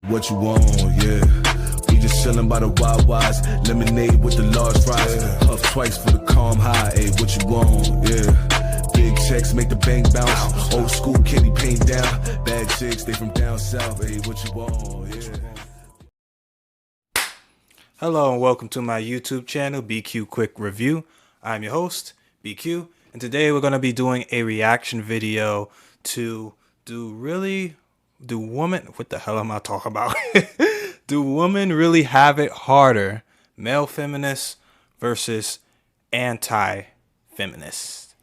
What you want, yeah. We just chillin' by the WaWas, lemonade with the large fries. Puff twice for the calm high, ayy, what you want, yeah. Big checks make the bank bounce. Old school candy paint down. Bad chicks, they from down south, ayy, what you want, yeah. Hello and welcome to my YouTube channel, BQ Quick Review. I'm your host, BQ, and today we're going to be doing a reaction video to do women, what the hell am I talking about? Do women really have it harder? Male feminists versus anti-feminists.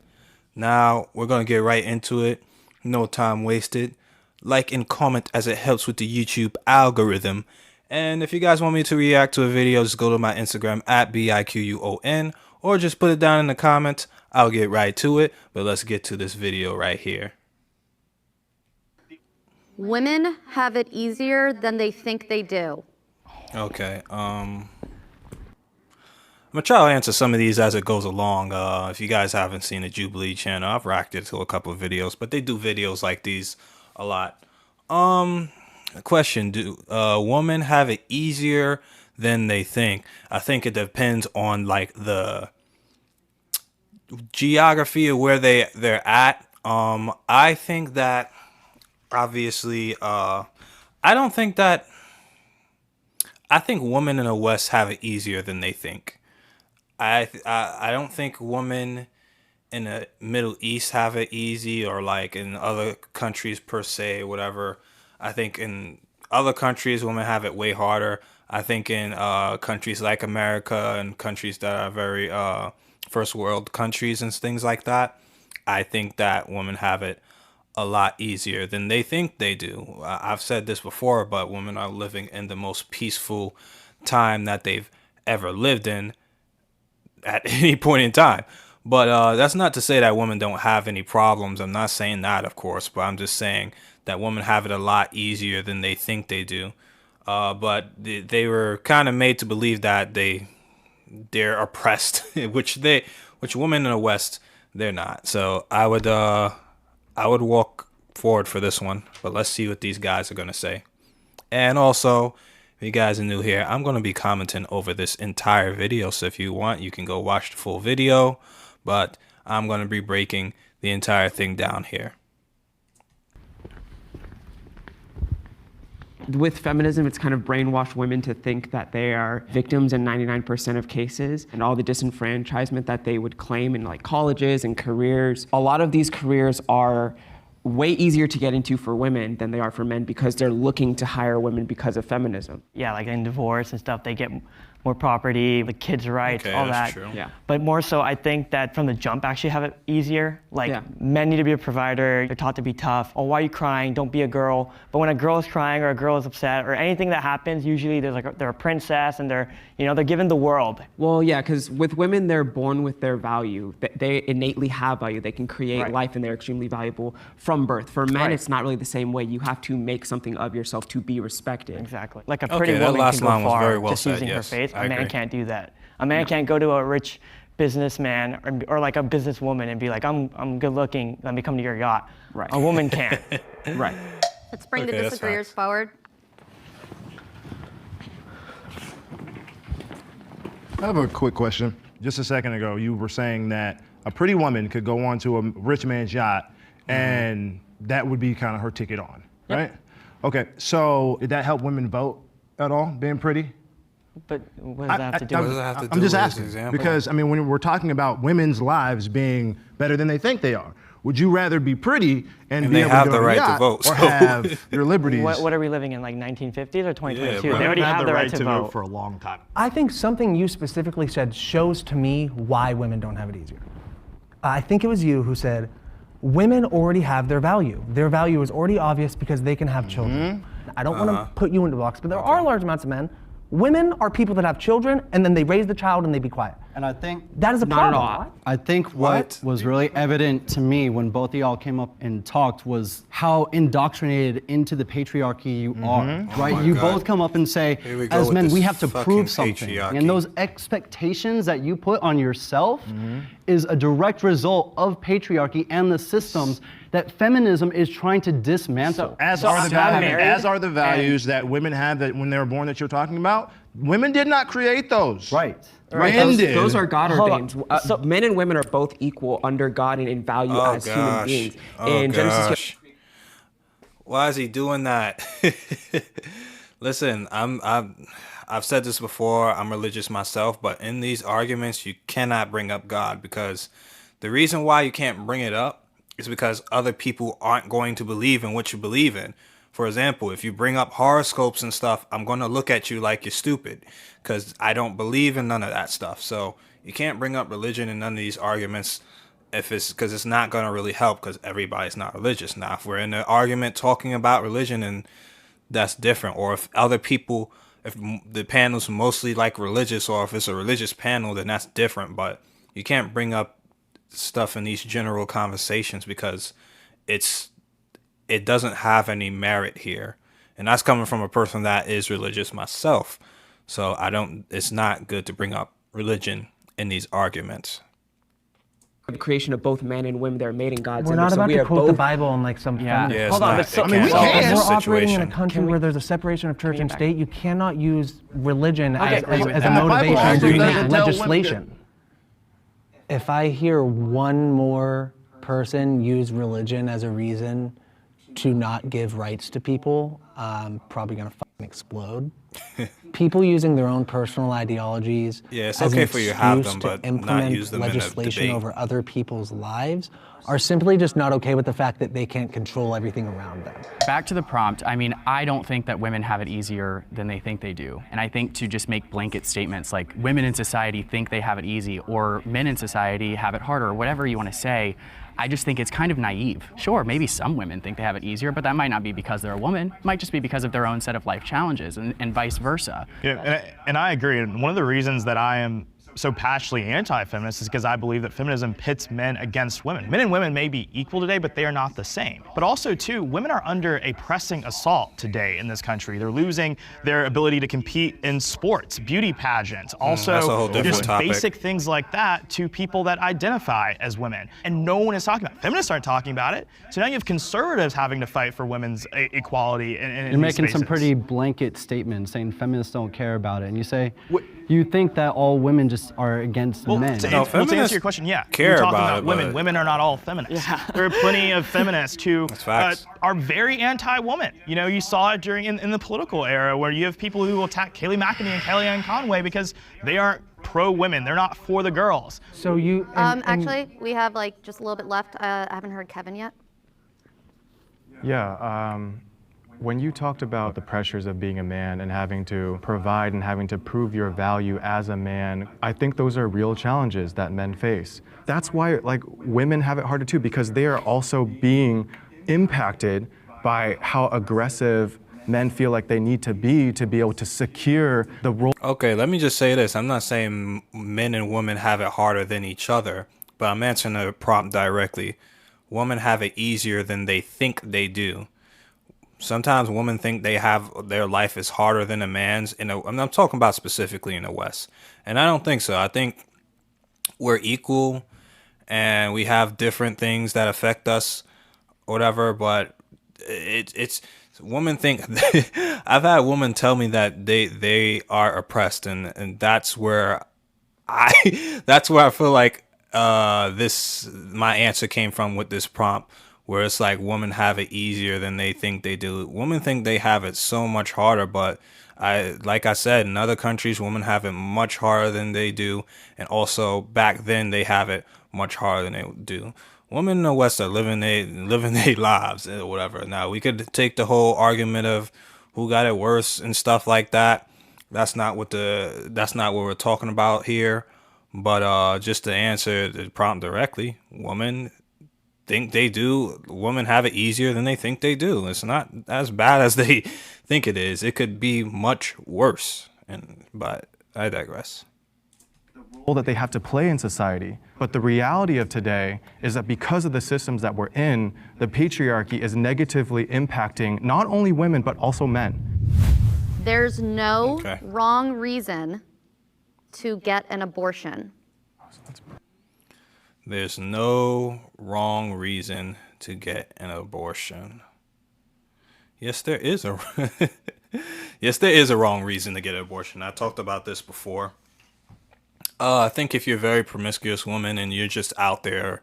Now, we're going to get right into it. No time wasted. Like and comment as it helps with the YouTube algorithm. And if you guys want me to react to a video, just go to my Instagram at biquon, or just put it down in the comments. I'll get right to it. But let's get to this video right here. Women have it easier than they think they do. Okay, I'm gonna try to answer some of these as it goes along. If you guys haven't seen the Jubilee channel, I've reacted to a couple of videos, but they do videos like these a lot. Question, do women have it easier than they think? I think it depends on like the geography of where they're at. I think that obviously, I think women in the West have it easier than they think. I don't think women in the Middle East have it easy, or like in other countries per se, whatever. I think in other countries, women have it way harder. I think in countries like America and countries that are very first world countries and things like that, I think that women have it a lot easier than they think they do. I've said this before, but women are living in the most peaceful time that they've ever lived in at any point in time. But that's not to say that women don't have any problems. I'm not saying that, of course, but I'm just saying that women have it a lot easier than they think they do. But they were kind of made to believe that they're oppressed, which women in the West, they're not. So I would walk forward for this one, but let's see what these guys are going to say. And also, if you guys are new here, I'm going to be commenting over this entire video. So if you want, you can go watch the full video, but I'm going to be breaking the entire thing down here. With feminism, it's kind of brainwashed women to think that they are victims in 99% of cases, and all the disenfranchisement that they would claim in like colleges and careers. A lot of these careers are way easier to get into for women than they are for men because they're looking to hire women because of feminism. Yeah, like in divorce and stuff, they get more property, the kids' rights, all that. True. Yeah. But more so, I think that from the jump actually have it easier. Like men need to be a provider. They're taught to be tough. Oh, why are you crying? Don't be a girl. But when a girl is crying or a girl is upset or anything that happens, usually they're a princess and they're given the world. Well, yeah, because with women, they're born with their value. They innately have value. They can create life and they're extremely valuable from birth. For men, it's not really the same way. You have to make something of yourself to be respected. Exactly. Like a pretty woman can go far just using her face. A man can't do that. A man can't go to a rich businessman or like a businesswoman and be like, I'm good looking, let me come to your yacht. Right. A woman can't. Right. Let's bring the disagreeers forward. I have a quick question. Just a second ago, you were saying that a pretty woman could go on to a rich man's yacht and that would be kind of her ticket on, right? Okay, so did that help women vote at all, being pretty? But what does that have to do with it? I'm just asking, because I mean, when we're talking about women's lives being better than they think they are, would you rather be pretty and be able to go to the yacht, vote, or have your liberties? What are we living in, like 1950s or 2022? Yeah, they already have the right to vote for a long time. I think something you specifically said shows to me why women don't have it easier. I think it was you who said, women already have their value. Their value is already obvious because they can have children. I don't want to put you into a box, but there are large amounts of men. Women are people that have children and then they raise the child and they be quiet. And I think that is a problem. I think what was really evident to me when both of y'all came up and talked was how indoctrinated into the patriarchy you are, right? You both come up and say, as men, we have to prove something. And those expectations that you put on yourself is a direct result of patriarchy and the systems that feminism is trying to dismantle. As are the values that women have that when they were born that you're talking about. Women did not create those. Right. Men did. Those are God ordained. Men and women are both equal under God and in value as human beings. In Genesis. Why is he doing that? Listen, I've said this before. I'm religious myself, but in these arguments, you cannot bring up God, because the reason why you can't bring it up is because other people aren't going to believe in what you believe in. For example, if you bring up horoscopes and stuff, I'm going to look at you like you're stupid, because I don't believe in none of that stuff. So you can't bring up religion in none of these arguments because it's not going to really help, because everybody's not religious. Now, if we're in an argument talking about religion, and that's different. Or if other people, if the panel's mostly like religious, or if it's a religious panel, then that's different. But you can't bring up stuff in these general conversations because it doesn't have any merit here. And that's coming from a person that is religious myself. So it's not good to bring up religion in these arguments. The creation of both men and women that are made in God's We're image. not about we to are quote the both Bible and like some feminist. Hold on, we're operating in a country where there's a separation of church and state. You cannot use religion as a motivation to make legislation. If I hear one more person use religion as a reason to not give rights to people, I'm probably gonna fucking explode. People using their own personal ideologies it's as okay an for you to have them, excuse but to implement not use them in a legislation debate. over other people's lives are simply just not okay with the fact that they can't control everything around them. Back to the prompt, I mean, I don't think that women have it easier than they think they do. And I think to just make blanket statements like women in society think they have it easy, or men in society have it harder, or whatever you want to say, I just think it's kind of naive. Sure, maybe some women think they have it easier, but that might not be because they're a woman. It might just be because of their own set of life challenges, and vice versa. Yeah, and I agree. And one of the reasons that I am so passionately anti-feminist is because I believe that feminism pits men against women. Men and women may be equal today, but they are not the same. But also, too, women are under a pressing assault today in this country. They're losing their ability to compete in sports, beauty pageants, also just basic things like that to people that identify as women. And no one is talking about it. Feminists aren't talking about it. So now you have conservatives having to fight for women's equality in You're making spaces. some pretty blanket statements saying feminists don't care about it. And you say, you think that all women just are against men. To answer your question, yeah. Care You're talking about women. it, Women are not all feminists. There are plenty of feminists who are very anti-woman. You know, you saw it during in the political era where you have people who will attack Kayleigh McEnany and Kellyanne Conway because they aren't pro-women. They're not for the girls. So you... Actually, we have like just a little bit left. I haven't heard Kevin yet. Yeah, when you talked about the pressures of being a man and having to provide and having to prove your value as a man, I think those are real challenges that men face. That's why like women have it harder too, because they are also being impacted by how aggressive men feel like they need to be able to secure the role. Okay, let me just say this. I'm not saying men and women have it harder than each other, but I'm answering the prompt directly. Women have it easier than they think they do. Sometimes women think their life is harder than a man's. I'm talking about specifically in the West. And I don't think so. I think we're equal and we have different things that affect us or whatever, but it's women think I've had women tell me that they are oppressed, and that's where I feel like my answer came from with this prompt, where it's like women have it easier than they think they do. Women think they have it so much harder, but like I said, in other countries, women have it much harder than they do, and also back then they have it much harder than they do. Women in the West are living their lives or whatever. Now we could take the whole argument of who got it worse and stuff like that. That's not what we're talking about here. But just to answer the prompt directly, women think they do. Women have it easier than they think they do. It's not as bad as they think it is. It could be much worse. But I digress. Role that they have to play in society. But the reality of today is that because of the systems that we're in, the patriarchy is negatively impacting not only women, but also men. There's no wrong reason to get an abortion. There's no wrong reason to get an abortion. Yes, there is a yes, there is a wrong reason to get an abortion. I talked about this before. I think if you're a very promiscuous woman and you're just out there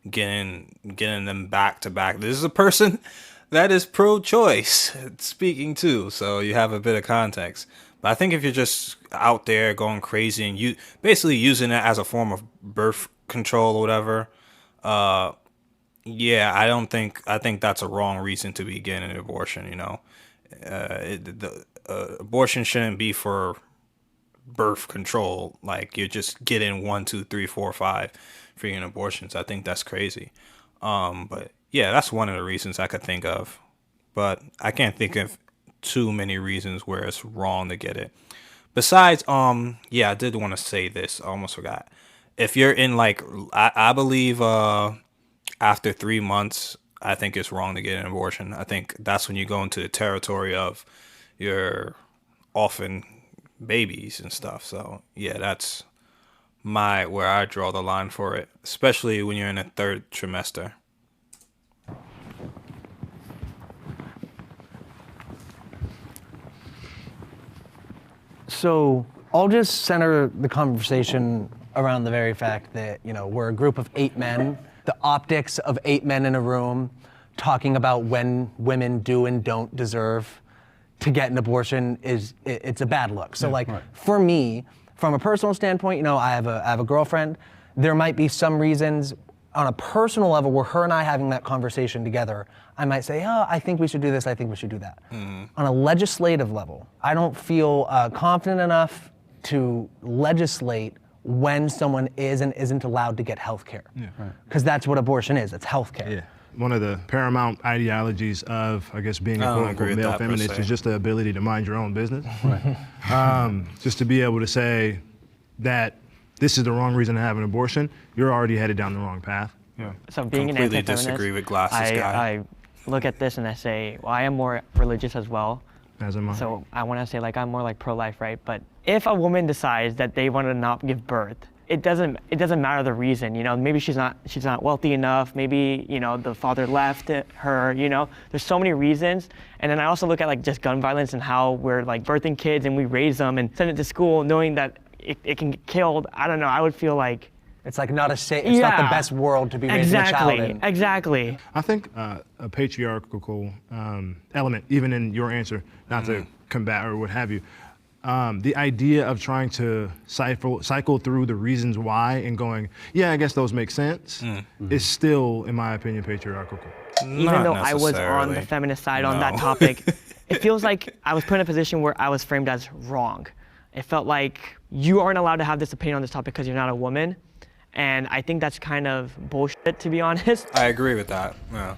getting them back to back, this is a person that is pro-choice speaking too, so you have a bit of context. But I think if you're just out there going crazy and you basically using it as a form of birth control or whatever, yeah, I think that's a wrong reason to be getting an abortion. You know, abortion shouldn't be for birth control. Like you're just getting 1, 2, 3, 4, 5 freaking abortions. I think that's crazy. But yeah, that's one of the reasons I could think of. But I can't think of too many reasons where it's wrong to get it. Besides, yeah, I did want to say this. I almost forgot. If you're in like, I believe, after 3 months, I think it's wrong to get an abortion. I think that's when you go into the territory of your orphan babies and stuff. So yeah, that's where I draw the line for it, especially when you're in the 3rd trimester. So I'll just center the conversation around the very fact that, you know, we're a group of 8 men. The optics of 8 men in a room talking about when women do and don't deserve to get an abortion it's a bad look. So for me, from a personal standpoint, you know, I have a girlfriend. There might be some reasons on a personal level where her and I having that conversation together, I might say, oh, I think we should do this, I think we should do that. On a legislative level, I don't feel confident enough to legislate when someone is and isn't allowed to get health care. Because that's what abortion is, it's health care. Yeah. One of the paramount ideologies of, I guess, being a quote-unquote male feminist is just the ability to mind your own business. Just to be able to say that this is the wrong reason to have an abortion, you're already headed down the wrong path. So being an Completely anti-feminist, disagree with glasses guy. I look at this and I say, well, I am more religious as well. As am I. So I want to say like I'm more like pro-life, right? But if a woman decides that they want to not give birth, it doesn't matter the reason. You know, maybe she's not wealthy enough. Maybe, you know, the father left her. You know, there's so many reasons. And then I also look at like just gun violence and how we're like birthing kids and we raise them and send it to school knowing that it can get killed. I don't know. I would feel like it's like not it's not the best world to be raising a child in. Exactly. I think a patriarchal element, even in your answer, not to combat or what have you, the idea of trying to cycle through the reasons why and going, yeah, I guess those make sense, is still, in my opinion, patriarchal. Even though I was on the feminist side on that topic, it feels like I was put in a position where I was framed as wrong. It felt like you aren't allowed to have this opinion on this topic because you're not a woman. And I think that's kind of bullshit, to be honest. I agree with that. Yeah,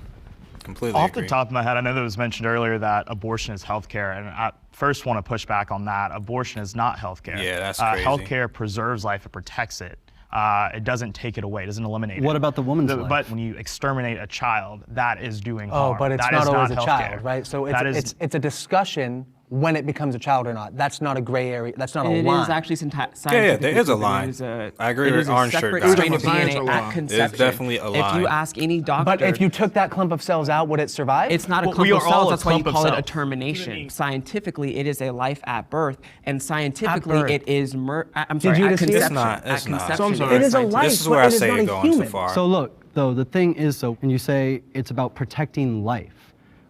completely Off agree. the top of my head, I know that it was mentioned earlier that abortion is healthcare, and I first want to push back on that. Abortion is not healthcare. Yeah, that's crazy. Healthcare preserves life, it protects it. It doesn't take it away, it doesn't eliminate it. What about the woman's life? But when you exterminate a child, that is doing harm. Oh, but it's that not is always a healthcare. child, right? So it's a discussion when it becomes a child or not. That's not a gray area. That's not a line. It is actually scientifically. Yeah, there is a line. I agree with Orange Shirt guy. It is a separate strain of DNA at conception. There's definitely a line. If you ask any doctor. But if you took that clump of cells out, would it survive? It's not a clump of cells. That's why you call it a termination. Scientifically, it is a life at birth, and scientifically, it is. I'm sorry. At conception. It's not. So I'm sorry. It is a life. This is where I say you're going too far. So look, though, the thing is, so when you say it's about protecting life,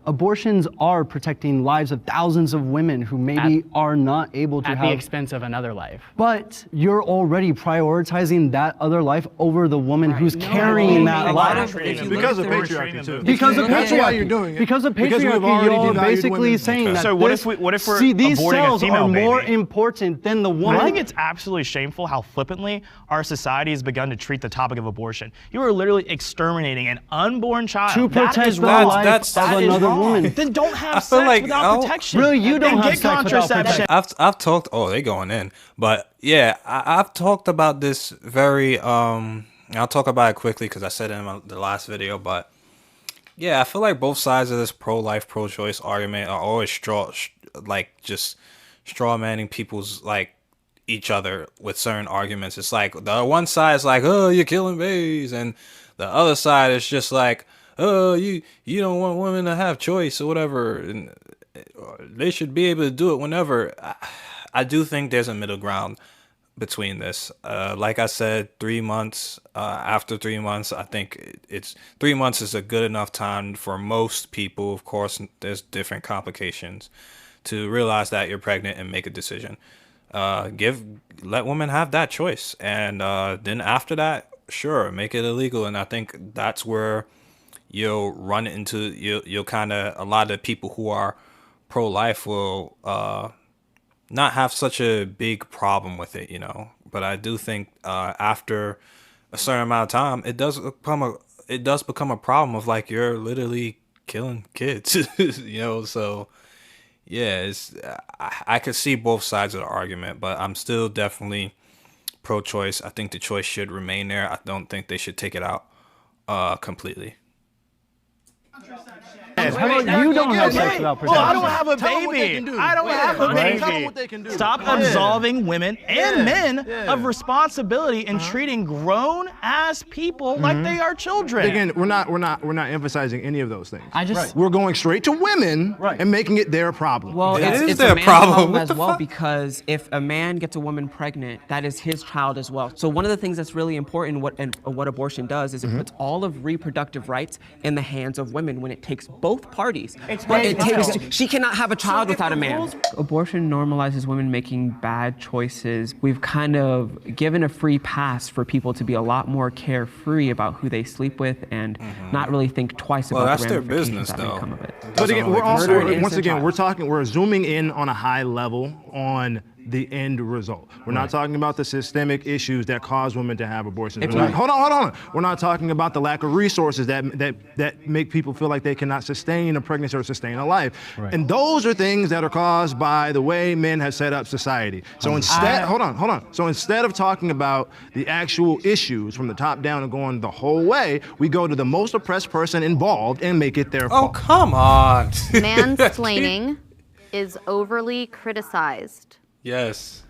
abortions are protecting lives of thousands of women who maybe are not able to at have. the expense of another life. But you're already prioritizing that other life over the woman who's carrying that life. Because of patriarchy, too. Because of That's patriarchy. why you're doing it. Because of Because we've patriarchy, already you're devalued basically women. saying that So what if we're these aborting a cells female are more baby? important than the woman. I think it's absolutely shameful how flippantly our society has begun to treat the topic of abortion. You are literally exterminating an unborn child. to That protect is the wrong. life That of is another wrong. woman. Then don't have feel sex like, without protection. Really, you don't and have get sex without contraception. I've talked. Oh, they going in. But yeah, I've talked about this very. I'll talk about it quickly because I said it in the last video. But yeah, I feel like both sides of this pro-life, pro-choice argument are always just straw manning people's like each other with certain arguments. It's like the one side is like, oh, you're killing babies, and the other side is just like, you don't want women to have choice or whatever, and they should be able to do it whenever. I do think there's a middle ground between this. Like I said, 3 months. After 3 months, I think it's 3 months is a good enough time for most people. Of course, there's different complications to realize that you're pregnant and make a decision. Let women have that choice, and then after that, sure, make it illegal. And I think that's where you'll run into you'll kind of a lot of people who are pro-life will not have such a big problem with it, But I do think after a certain amount of time, it does become a problem of like you're literally killing kids, So yeah, I could see both sides of the argument, but I'm still definitely pro-choice. I think the choice should remain there. I don't think they should take it out completely. You don't have sex without protection. Well, I don't have a baby. I don't have a baby. Tell them what they can do. Stop absolving women and men of responsibility in treating grown ass people like they are children. Again, we're not emphasizing any of those things. Right. We're going straight to women and making it their problem. Well, it's their a man's problem. as well, because if a man gets a woman pregnant, that is his child as well. So one of the things that's really important, what abortion does, is it puts all of reproductive rights in the hands of women when it takes both parties. She cannot have a child without a man. Abortion normalizes women making bad choices. We've kind of given a free pass for people to be a lot more carefree about who they sleep with and not really think twice about that's the their ramifications business, that may though. come of it. But again, we're also, Murder an once innocent again, child. we're zooming in on a high level on the end result. We're not talking about the systemic issues that cause women to have abortions. Hold on. We're not talking about the lack of resources that make people feel like they cannot sustain a pregnancy or sustain a life. Right. And those are things that are caused by the way men have set up society. So instead, hold on. So instead of talking about the actual issues from the top down and going the whole way, we go to the most oppressed person involved and make it their fault. Oh, come on. Mansplaining is overly criticized. Yes.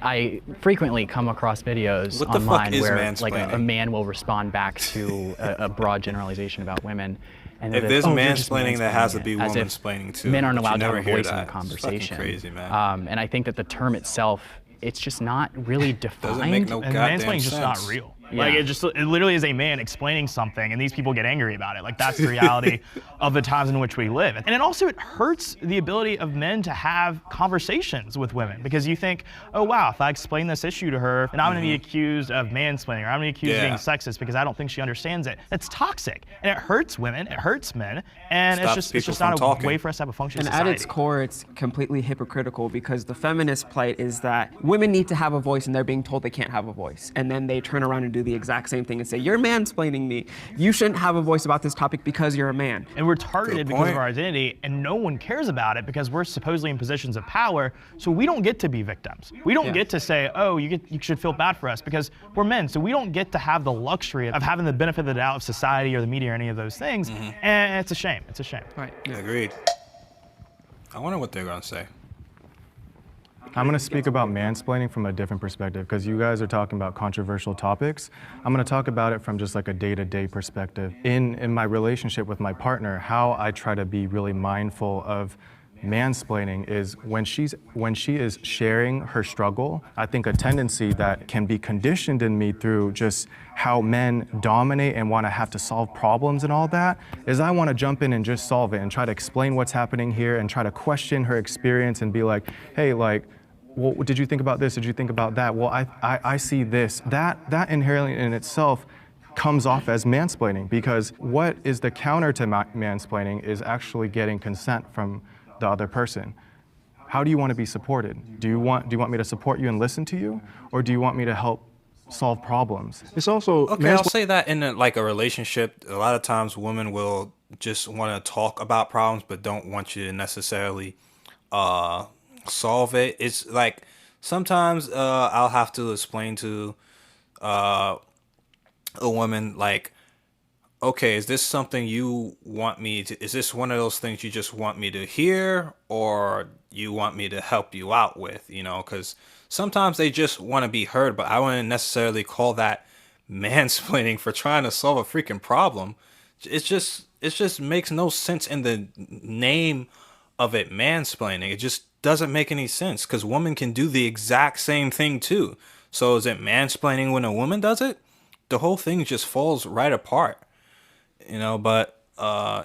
I frequently come across videos What the fuck online is where like a mansplaining? man will respond back to a broad generalization about women. And If that there's they're just mansplaining, there has to be as if womansplaining too. Men aren't but you allowed to have never a hear voice in the that. It's fucking conversation. crazy, man. And I think that the term itself, it's just not really defined. Doesn't make no And goddamn mansplaining is just not sense. real. Yeah. Like it literally is a man explaining something, and these people get angry about it. Like that's the reality of the times in which we live. And it hurts the ability of men to have conversations with women, because you think, oh wow, if I explain this issue to her, then I'm going to be accused of mansplaining, or I'm going to be accused of being sexist because I don't think she understands it. It's toxic, and it hurts women, it hurts men, and Stops it's people just from not talking. a way for us to have a functioning And society. at its core, it's completely hypocritical, because the feminist plight is that women need to have a voice and they're being told they can't have a voice. And then they turn around and do the exact same thing and say, you're mansplaining me. You shouldn't have a voice about this topic because you're a man. And we're targeted Good because of point. our identity, and no one cares about it because we're supposedly in positions of power, so we don't get to be victims. We don't get to say, oh, you should feel bad for us, because we're men, so we don't get to have the luxury of having the benefit of the doubt of society or the media or any of those things, and it's a shame. It's a shame. Right. Agreed. I wonder what they're gonna say. I'm going to speak about mansplaining from a different perspective, because you guys are talking about controversial topics. I'm going to talk about it from just like a day-to-day perspective. In my relationship with my partner, how I try to be really mindful of mansplaining is when she is sharing her struggle. I think a tendency that can be conditioned in me through just how men dominate and want to have to solve problems and all that is I want to jump in and just solve it and try to explain what's happening here and try to question her experience and be like, hey, like, well, did you think about this? Did you think about that? Well, I see this. That inherently in itself comes off as mansplaining, because what is the counter to mansplaining is actually getting consent from the other person. How do you want to be supported? Do you want me to support you and listen to you, or do you want me to help solve problems? It's also Okay, I'll say that in a relationship, a lot of times women will just want to talk about problems, but don't want you to necessarily solve it. It's like sometimes I'll have to explain to a woman like, okay, is this something you want me to, is this one of those things you just want me to hear, or you want me to help you out with, you know? Because sometimes they just want to be heard, but I wouldn't necessarily call that mansplaining for trying to solve a freaking problem. It just makes no sense in the name of it, mansplaining. It just doesn't make any sense, because women can do the exact same thing too. So is it mansplaining when a woman does it? The whole thing just falls right apart, you know. But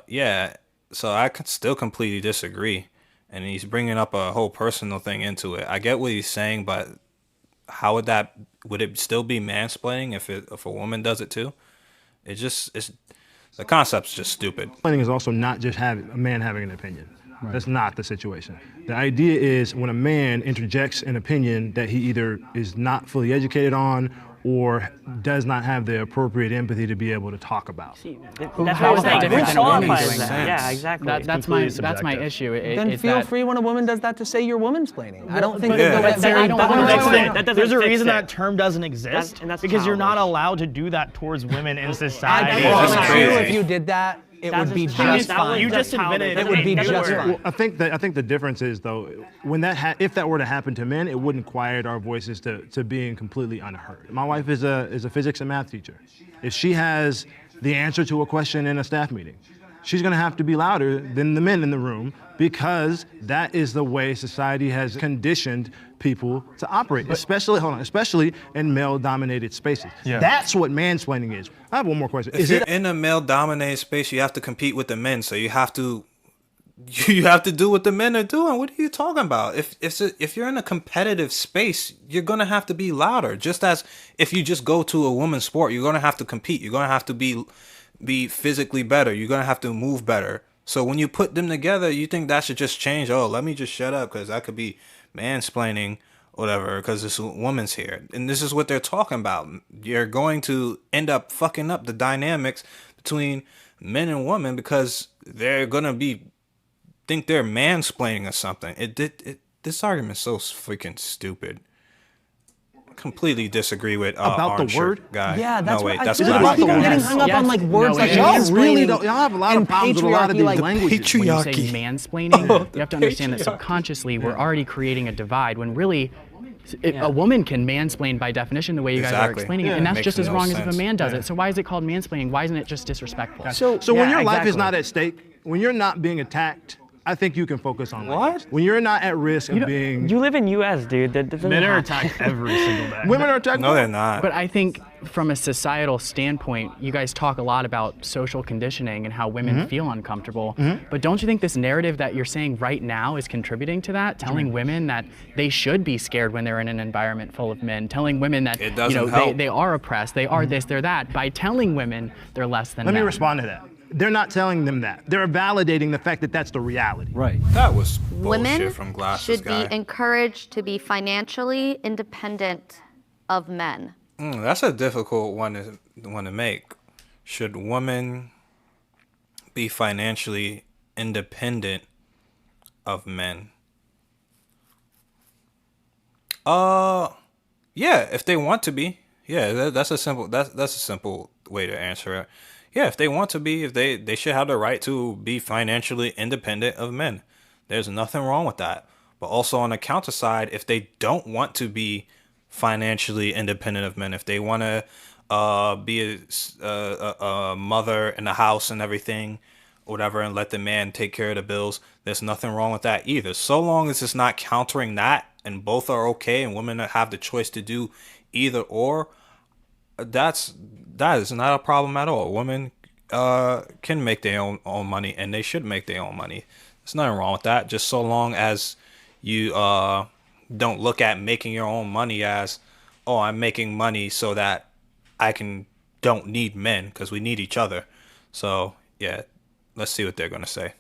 yeah, so I could still completely disagree, and he's bringing up a whole personal thing into it. I get what he's saying, but how would it still be mansplaining if a woman does it too? It's the concept's just stupid. Mansplaining is also not just a man having an opinion. Right. That's not the situation. The idea is when a man interjects an opinion that he either is not fully educated on or does not have the appropriate empathy to be able to talk about. How is that different than a woman doing that? Yeah, exactly. That's my issue. Then feel free when a woman does that to say you're womansplaining. I don't think there's a reason that term doesn't exist, and that's because you're not allowed to do that towards women in society. I promise you, if you did that, it would be just fine. You just admitted it would be just fine. Well, I think the difference is, though, when if that were to happen to men, it wouldn't quiet our voices to being completely unheard. My wife is a physics and math teacher. If she has the answer to a question in a staff meeting, she's going to have to be louder than the men in the room, because that is the way society has conditioned people to operate, especially in male-dominated spaces. Yeah. That's what mansplaining is. I have one more question. If you're in a male-dominated space, you have to compete with the men, so you have to do what the men are doing. What are you talking about? If you're in a competitive space, you're gonna have to be louder. Just as if you just go to a women's sport, you're gonna have to compete. You're gonna have to be physically better. You're gonna have to move better. So when you put them together, you think that should just change? Oh, let me just shut up because I could be mansplaining, whatever, because this woman's here. And this is what they're talking about. You're going to end up fucking up the dynamics between men and women because they're gonna think they're mansplaining or something. This argument's so freaking stupid. Completely disagree with about the word guy. Yeah, that's that's people getting hung up on like words like y'all really don't. Y'all have a lot of problems with a lot of these languages. When you say mansplaining, you have to understand that subconsciously we're already creating a divide when really a woman can mansplain by definition the way you guys are explaining it, and that's just as wrong as if a man does it. So why is it called mansplaining? Why isn't it just disrespectful? So when your life is not at stake, when you're not being attacked, I think you can focus on what? When you're not at risk of being... You live in U.S., dude. Men are attacked every single day. Women are attacked? No, they're not. But I think from a societal standpoint, you guys talk a lot about social conditioning and how women feel uncomfortable. But don't you think this narrative that you're saying right now is contributing to that? Telling women that they should be scared when they're in an environment full of men. Telling women that they are oppressed, they are this, they're that. By telling women they're less than Let men. me respond to that. They're not telling them that. They're validating the fact that that's the reality. Right. That was bullshit Women from Glasses should guy. be encouraged to be financially independent of men. That's a difficult one to make. Should women be financially independent of men? Yeah, if they want to be. Yeah, that's a simple way to answer it. Yeah, if they want to be, if they should have the right to be financially independent of men. There's nothing wrong with that. But also on the counter side, if they don't want to be financially independent of men, if they want to be a mother in the house and everything, whatever, and let the man take care of the bills, there's nothing wrong with that either. So long as it's not countering that and both are okay and women have the choice to do either or, that is not a problem at all. Women can make their own money, and they should make their own money. There's nothing wrong with that, just so long as you don't look at making your own money as, oh, I'm making money so that I don't need men, because we need each other. So yeah, let's see what they're gonna say.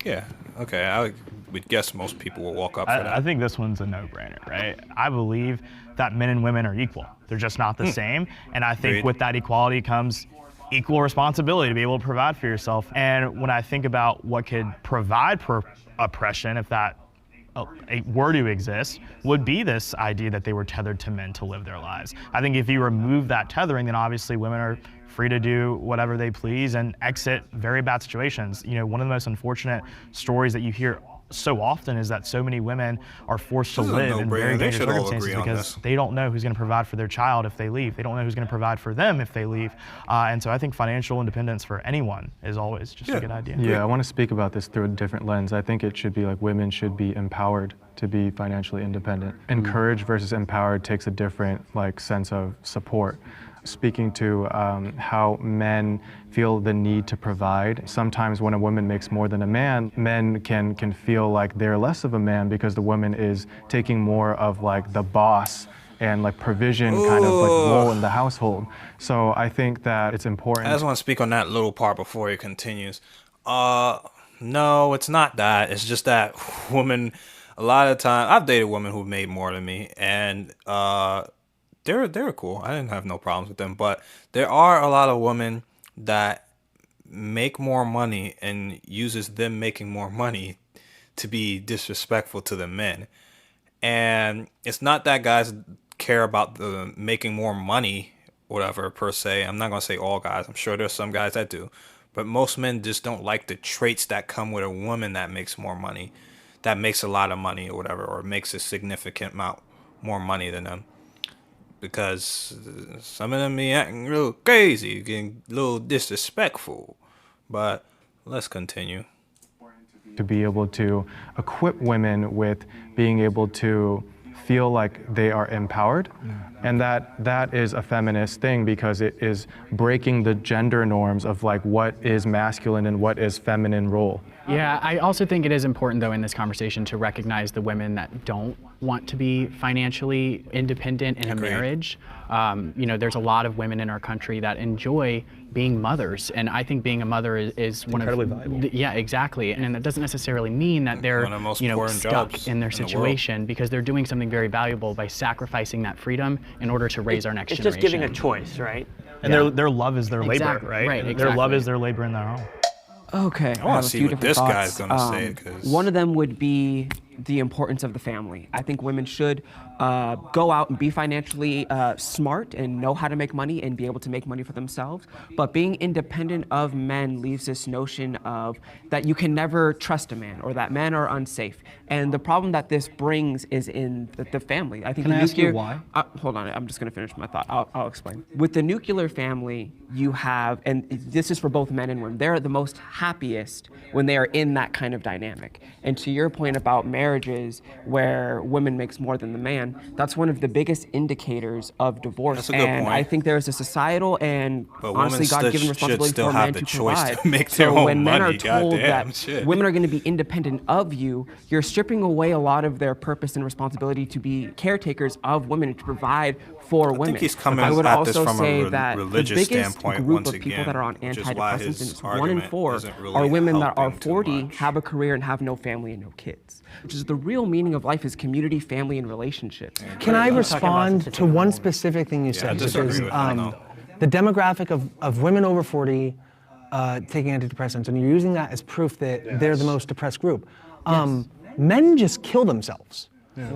Yeah, okay, I would guess most people will walk up for that. I think this one's a no-brainer, right? I believe that men and women are equal. They're just not the same. And I think with that equality comes equal responsibility to be able to provide for yourself. And when I think about what could provide oppression, if that were to exist, would be this idea that they were tethered to men to live their lives. I think if you remove that tethering, then obviously women are free to do whatever they please and exit very bad situations. You know, one of the most unfortunate stories that you hear so often is that so many women are forced to live in very dangerous circumstances because they don't know who's going to provide for their child if they leave. They don't know who's going to provide for them if they leave. And so I think financial independence for anyone is always just a good idea. Yeah, I want to speak about this through a different lens. I think it should be like women should be empowered to be financially independent. Encouraged versus empowered takes a different like sense of support. Speaking to how men feel the need to provide. Sometimes when a woman makes more than a man, men can feel like they're less of a man because the woman is taking more of like the boss and like provision kind of like role in the household. So I think that it's important. I just want to speak on that little part before he continues. No, it's not that. It's just that women, a lot of time, I've dated women who made more than me, and they're cool. I didn't have no problems with them, but there are a lot of women that make more money and uses them making more money to be disrespectful to the men. And it's not that guys care about the making more money, whatever, per se. I'm not going to say all guys. I'm sure there's some guys that do. But most men just don't like the traits that come with a woman that makes more money, that makes a lot of money or whatever, or makes a significant amount more money than them. Because some of them be acting real crazy, getting a little disrespectful. But let's continue. To be able to equip women with being able to feel like they are empowered. And that is a feminist thing because it is breaking the gender norms of like what is masculine and what is feminine role. Yeah, I also think it is important though in this conversation to recognize the women that don't want to be financially independent in a marriage. You know, there's a lot of women in our country that enjoy being mothers, and I think being a mother is one incredibly of valuable. Yeah, exactly, and that doesn't necessarily mean that they're stuck in their situation because they're doing something very valuable by sacrificing that freedom in order to raise our next generation. It's just giving a choice, right? And their love is their labor, right? Right, exactly. Their love is their labor in their home. Okay, I want to see what this guy's going to say. Cause one of them would be the importance of the family. I think women should go out and be financially smart and know how to make money and be able to make money for themselves. But being independent of men leaves this notion of that you can never trust a man or that men are unsafe. And the problem that this brings is in the family. I think Can I ask you why? Hold on, I'm just going to finish my thought. I'll explain. With the nuclear family, you have, and this is for both men and women, they're the most happiest when they are in that kind of dynamic. And to your point about marriages where women makes more than the man, that's one of the biggest indicators of divorce. That's a good point. I think there's a societal and but honestly God-given responsibility for men to provide. To make their so own when men money, are told goddamn, that shit. women are going to be independent of you, you're stripping away a lot of their purpose and responsibility to be caretakers of women, to provide for women. I think he's coming I would at also this from say a that religious the biggest standpoint group once of people again, that are on which is why antidepressants, his and it's 1 in argument 4, doesn't really are women that help are him too 40, much. have a career, and have no family and no kids. Which is the real meaning of life is community, family, and relationships. Can I respond to one specific thing you said? I disagree Because with that, no. the demographic of women over 40 taking antidepressants, and you're using that as proof that they're the most depressed group. Men just kill themselves.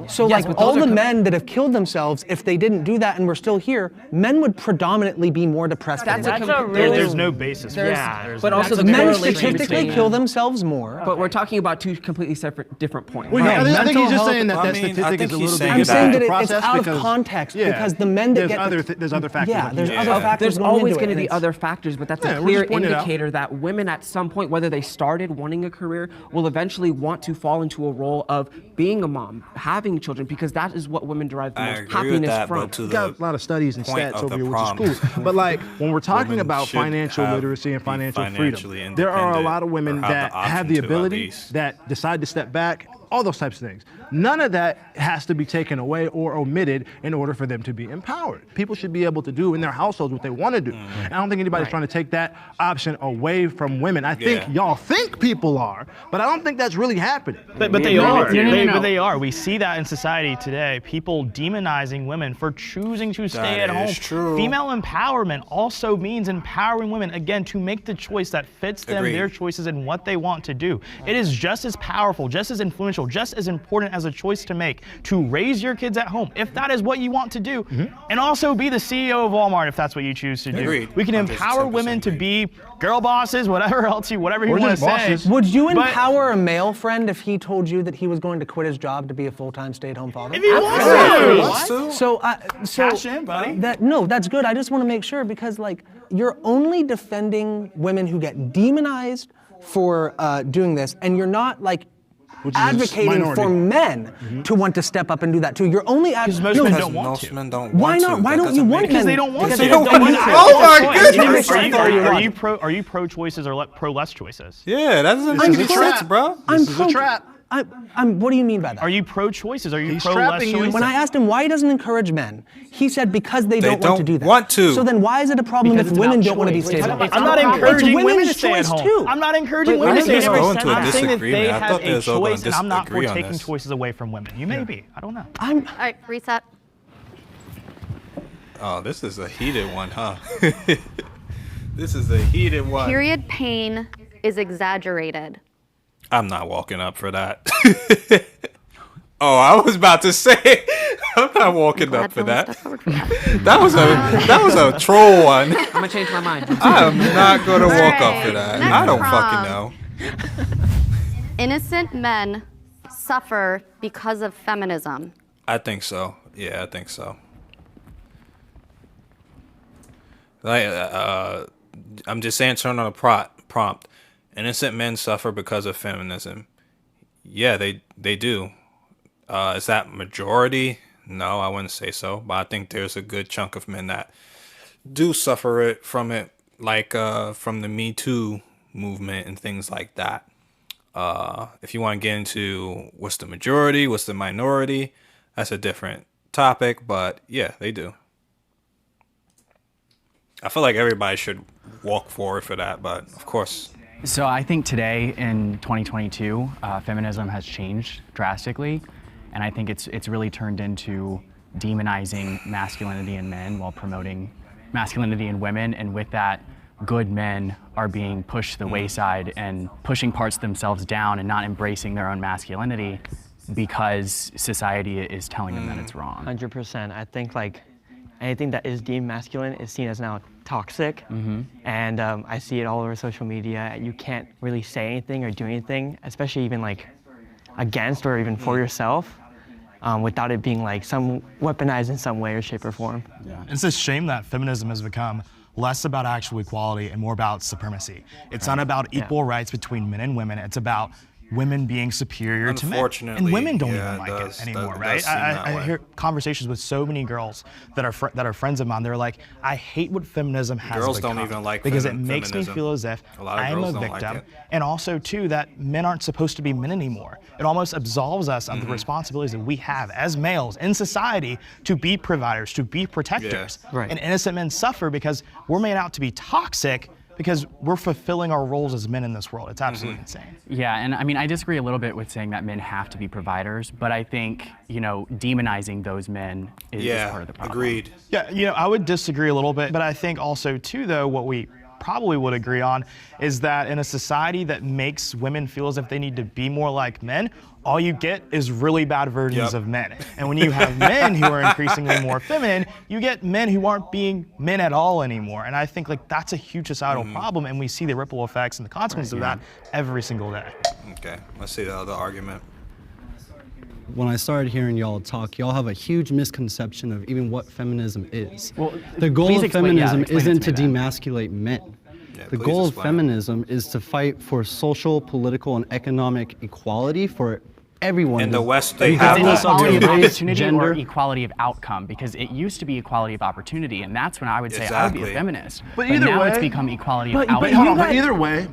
So Yes, like but all those the are men that have killed themselves, if they didn't do that and were still here, men would predominantly be more depressed than women. There's no basis for that. But also the Men correlation statistically between- kill themselves more. But we're talking about two completely separate, different points. Well, I think mental he's just health- saying that I that mean, I statistic think is a he's little saying bit I'm saying that it's process out of because- context yeah, because the men that there's other factors. yeah, like there's you other said. factors. There's going always into it, going to and be it's- other factors, but that's Yeah, a we're clear just pointing it out. indicator that women at some point, whether they started wanting a career, will eventually want to fall into a role of being a mom, having children, because that is what women derive the I most agree with happiness that, from. but to You got the a lot of studies and point stats of over the here, which problem. is cool. But like when we're talking Women about should financial have- literacy and be financial financially freedom, there are a lot of women independent or have that the have the option to, at ability least. that decide to step back, all those types of things. None of that has to be taken away or omitted in order for them to be empowered. People should be able to do in their households what they want to do. And I don't think anybody's trying to take that option away from women. I think y'all think people are, but I don't think that's really happening. But they are. No. But they are. We see that in society today. People demonizing women for choosing to stay at home. is true. Female empowerment also means empowering women, again, to make the choice that fits them, Agreed. their choices, and what they want to do. It is just as powerful, just as influential, essential, just as important as a choice to make to raise your kids at home, if that is what you want to do, and also be the CEO of Walmart if that's what you choose to do. Agreed. We can empower women to be girl bosses, whatever you want to say. Would you empower a male friend if he told you that he was going to quit his job to be a full-time stay-at-home father? If he wants to. So Cash in, buddy. That's good. I just want to make sure because like you're only defending women who get demonized for doing this, and you're not like advocating for men to want to step up and do that too. You're only because most men don't want to. Most men don't Why want not? to. Why That don't you doesn't want make- Because men? they don't want to. They don't want to. Oh my goodness! Are you pro-choices or pro-less choices? Yeah, that doesn't This make is a sense, trap. bro. This is a trap. What do you mean by that? Are you pro-choices? Are you He's pro-less trapping you. choices? When I asked him why he doesn't encourage men, he said because they don't want to do that. want to. So then why is it a problem Because if it's women about don't want to be choice. stay-at-home? It's I'm not encouraging women to women's stay at choice home. too. I'm not encouraging But women to I stay think at we're home. going to a I'm saying that disagreement. they I have thought a there's all gonna choice, and I'm not for disagree on taking this. choices away from women. You may be. I don't know. All right, reset. Oh, this is a heated one, huh? This is a heated one. Period pain is exaggerated. I'm not walking up for that. Oh, I was about to say, I'm not walking up for that. That was a troll one. I'm gonna change my mind. I am not gonna walk up for Alright, that. next I don't prompt. fucking know. Innocent men suffer because of feminism. I think so. Yeah, I think so. Like, I'm just answering on a prompt. Innocent men suffer because of feminism. Yeah, they do. Is that majority? No, I wouldn't say so. But I think there's a good chunk of men that do suffer from it, like from the Me Too movement and things like that. If you want to get into what's the majority, what's the minority, that's a different topic. But yeah, they do. I feel like everybody should walk forward for that, but of course. So I think today in 2022, feminism has changed drastically, and I think it's really turned into demonizing masculinity in men while promoting masculinity in women, and with that, good men are being pushed to the wayside and pushing parts of themselves down and not embracing their own masculinity because society is telling them that it's wrong. 100%. I think like anything that is deemed masculine is seen as now toxic, and I see it all over social media. You can't really say anything or do anything, especially even like against or even for yourself, without it being like some weaponized in some way or shape or form. It's a shame that feminism has become less about actual equality and more about supremacy. It's not about equal rights between men and women. It's about women being superior to men. Unfortunately, And women don't yeah, even it like does. it anymore, That right? does seem that I way. hear conversations with so many girls that are friends of mine. They're like, I hate what feminism has Girls become don't even like because it makes me feminism. feel as if A lot of I am girls a don't like victim. it. And also, too, that men aren't supposed to be men anymore. It almost absolves us of the responsibilities that we have as males in society to be providers, to be protectors. Yeah. Right. And innocent men suffer because we're made out to be toxic because we're fulfilling our roles as men in this world. It's absolutely insane. Yeah, and I mean, I disagree a little bit with saying that men have to be providers, but I think, demonizing those men is part of the problem. Agreed. Yeah, I would disagree a little bit, but I think also too, though, what we probably would agree on is that in a society that makes women feel as if they need to be more like men, all you get is really bad versions of men. And when you have men who are increasingly more feminine, you get men who aren't being men at all anymore. And I think like that's a huge societal problem, and we see the ripple effects and the consequences of that every single day. Okay, let's see the other argument. When I started hearing y'all talk, y'all have a huge misconception of even what feminism is. Well, the goal please of explain- yeah, feminism explain it isn't to to me then. demasculate men. The please goal of explain. feminism is to fight for social, political, and economic equality for everyone. In the West, they Is it have equality of race, opportunity gender. or equality of outcome? Because it used to be equality of opportunity, and that's when I would say I would be a Exactly. feminist. But either now it's way- become equality But- of but outcome. Hold on, guys-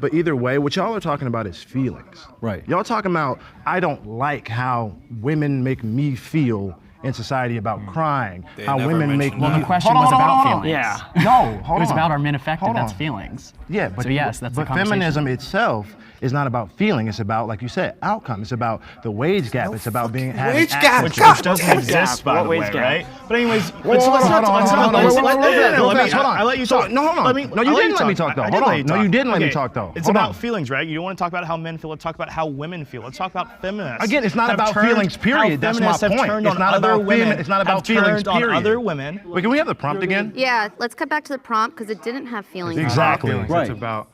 but either way, what y'all are talking about is feelings. Right. Y'all talking about, I don't like how women make me feel in society about crying, They how never women make mentioned me. Well, the question Hold on, was hold on, about hold on. feelings. Yeah. No, hold on. It was about are men affected, Hold that's on. feelings. Yeah, but So yes, that's but the conversation. feminism itself is not about feeling. It's about, like you said, outcome. It's about the wage gap. It's about having wage access gap, to which it. doesn't exist, by the way, right? But anyways, Hold on. I let you talk. No, hold on. No, you didn't let me talk though. Hold on. No, you didn't let me talk though. It's about feelings, right? You don't want to talk about how men feel. Let's talk about how women feel. Let's talk about feminists. Again, it's not about feelings, period. That's my point. It's not about feelings. It's not about feelings, period. Other women. Wait, can we have the prompt again? Yeah, let's cut back to the prompt because it didn't have feelings. Exactly. It's about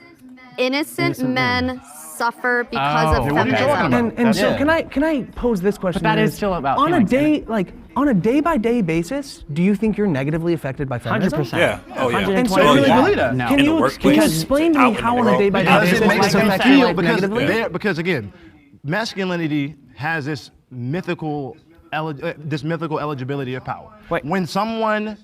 Innocent men suffer because of what are you talking feminism. about? And so can I pose this question? But that is still about on a feelings, day on a day-by-day basis, do you think you're negatively affected by feminism? 100%. Yeah. Oh yeah. And so Well, can yeah. you believe that? No. Can In the you workplace, explain to me out in how the on a world. day-by-day Because basis it makes them affects feel, life negatively? because again, masculinity has this mythical eligibility of power. Wait. When someone,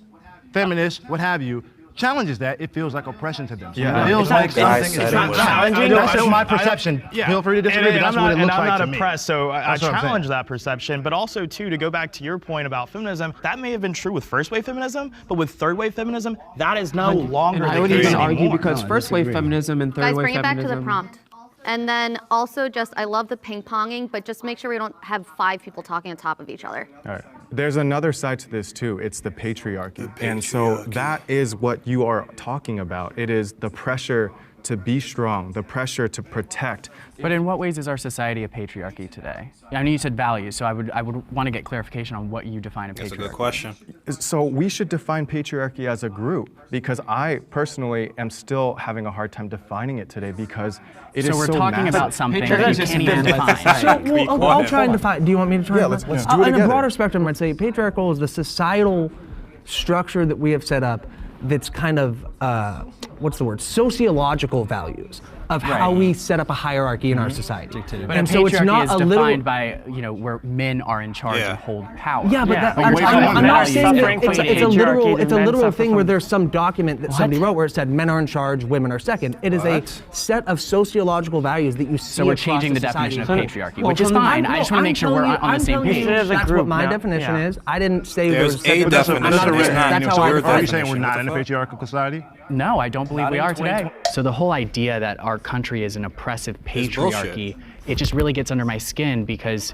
feminist, what have you, challenges that, it feels like oppression to them. So Yeah. it feels like I something. said It's it not was- challenging. That's just my perception. Feel free to disagree, but that's what it looks like to me. I'm not oppressed, so I That's what I'm challenge saying. that perception. But also, too, to go back to your point about feminism, that may have been true with first-wave feminism, but with third-wave feminism, that is no longer I the would case even argue anymore. because first wave feminism and third Guys, wave bring it back to the feminism. prompt. And then also I love the ping-ponging, but just make sure we don't have 5 people talking on top of each other. All right. There's another side to this too. It's the patriarchy. And so that is what you are talking about. It is the pressure to be strong, the pressure to protect. But in what ways is our society a patriarchy today? I know you said values, so I would want to get clarification on what you define a patriarchy. That's a good question. So we should define patriarchy as a group, because I personally am still having a hard time defining it today because it is so we're talking massive. about something that you Patriarchy can't even define. So, well, I'll try and define. Do you want me to try? Yeah, and let's do it In a together. broader spectrum, I'd say patriarchal is the societal structure that we have set up that's kind of, what's the word, sociological values of how we set up a hierarchy in our society. But And a so it's patriarchy not is a defined literal. by, where men are in charge Yeah. and hold power. Yeah, but Yeah. I'm not saying Suffering that from it's a patriarchy, literal, then it's a men literal suffer thing from- where there's some document that somebody What? wrote where it said men are in charge, women are second. It is a set of sociological values that you see So we're across changing the society. definition of patriarchy, Well, which is from the- fine. I just want to make sure we're on the same page. As a That's group what my now. definition Yeah. is. I didn't say there There's was a second. definition. I'm not There's saying not. that's how So I are you define saying it. we're not in a patriarchal society? No, I don't believe we are today. So the whole idea that our country is an oppressive patriarchy, it just really gets under my skin because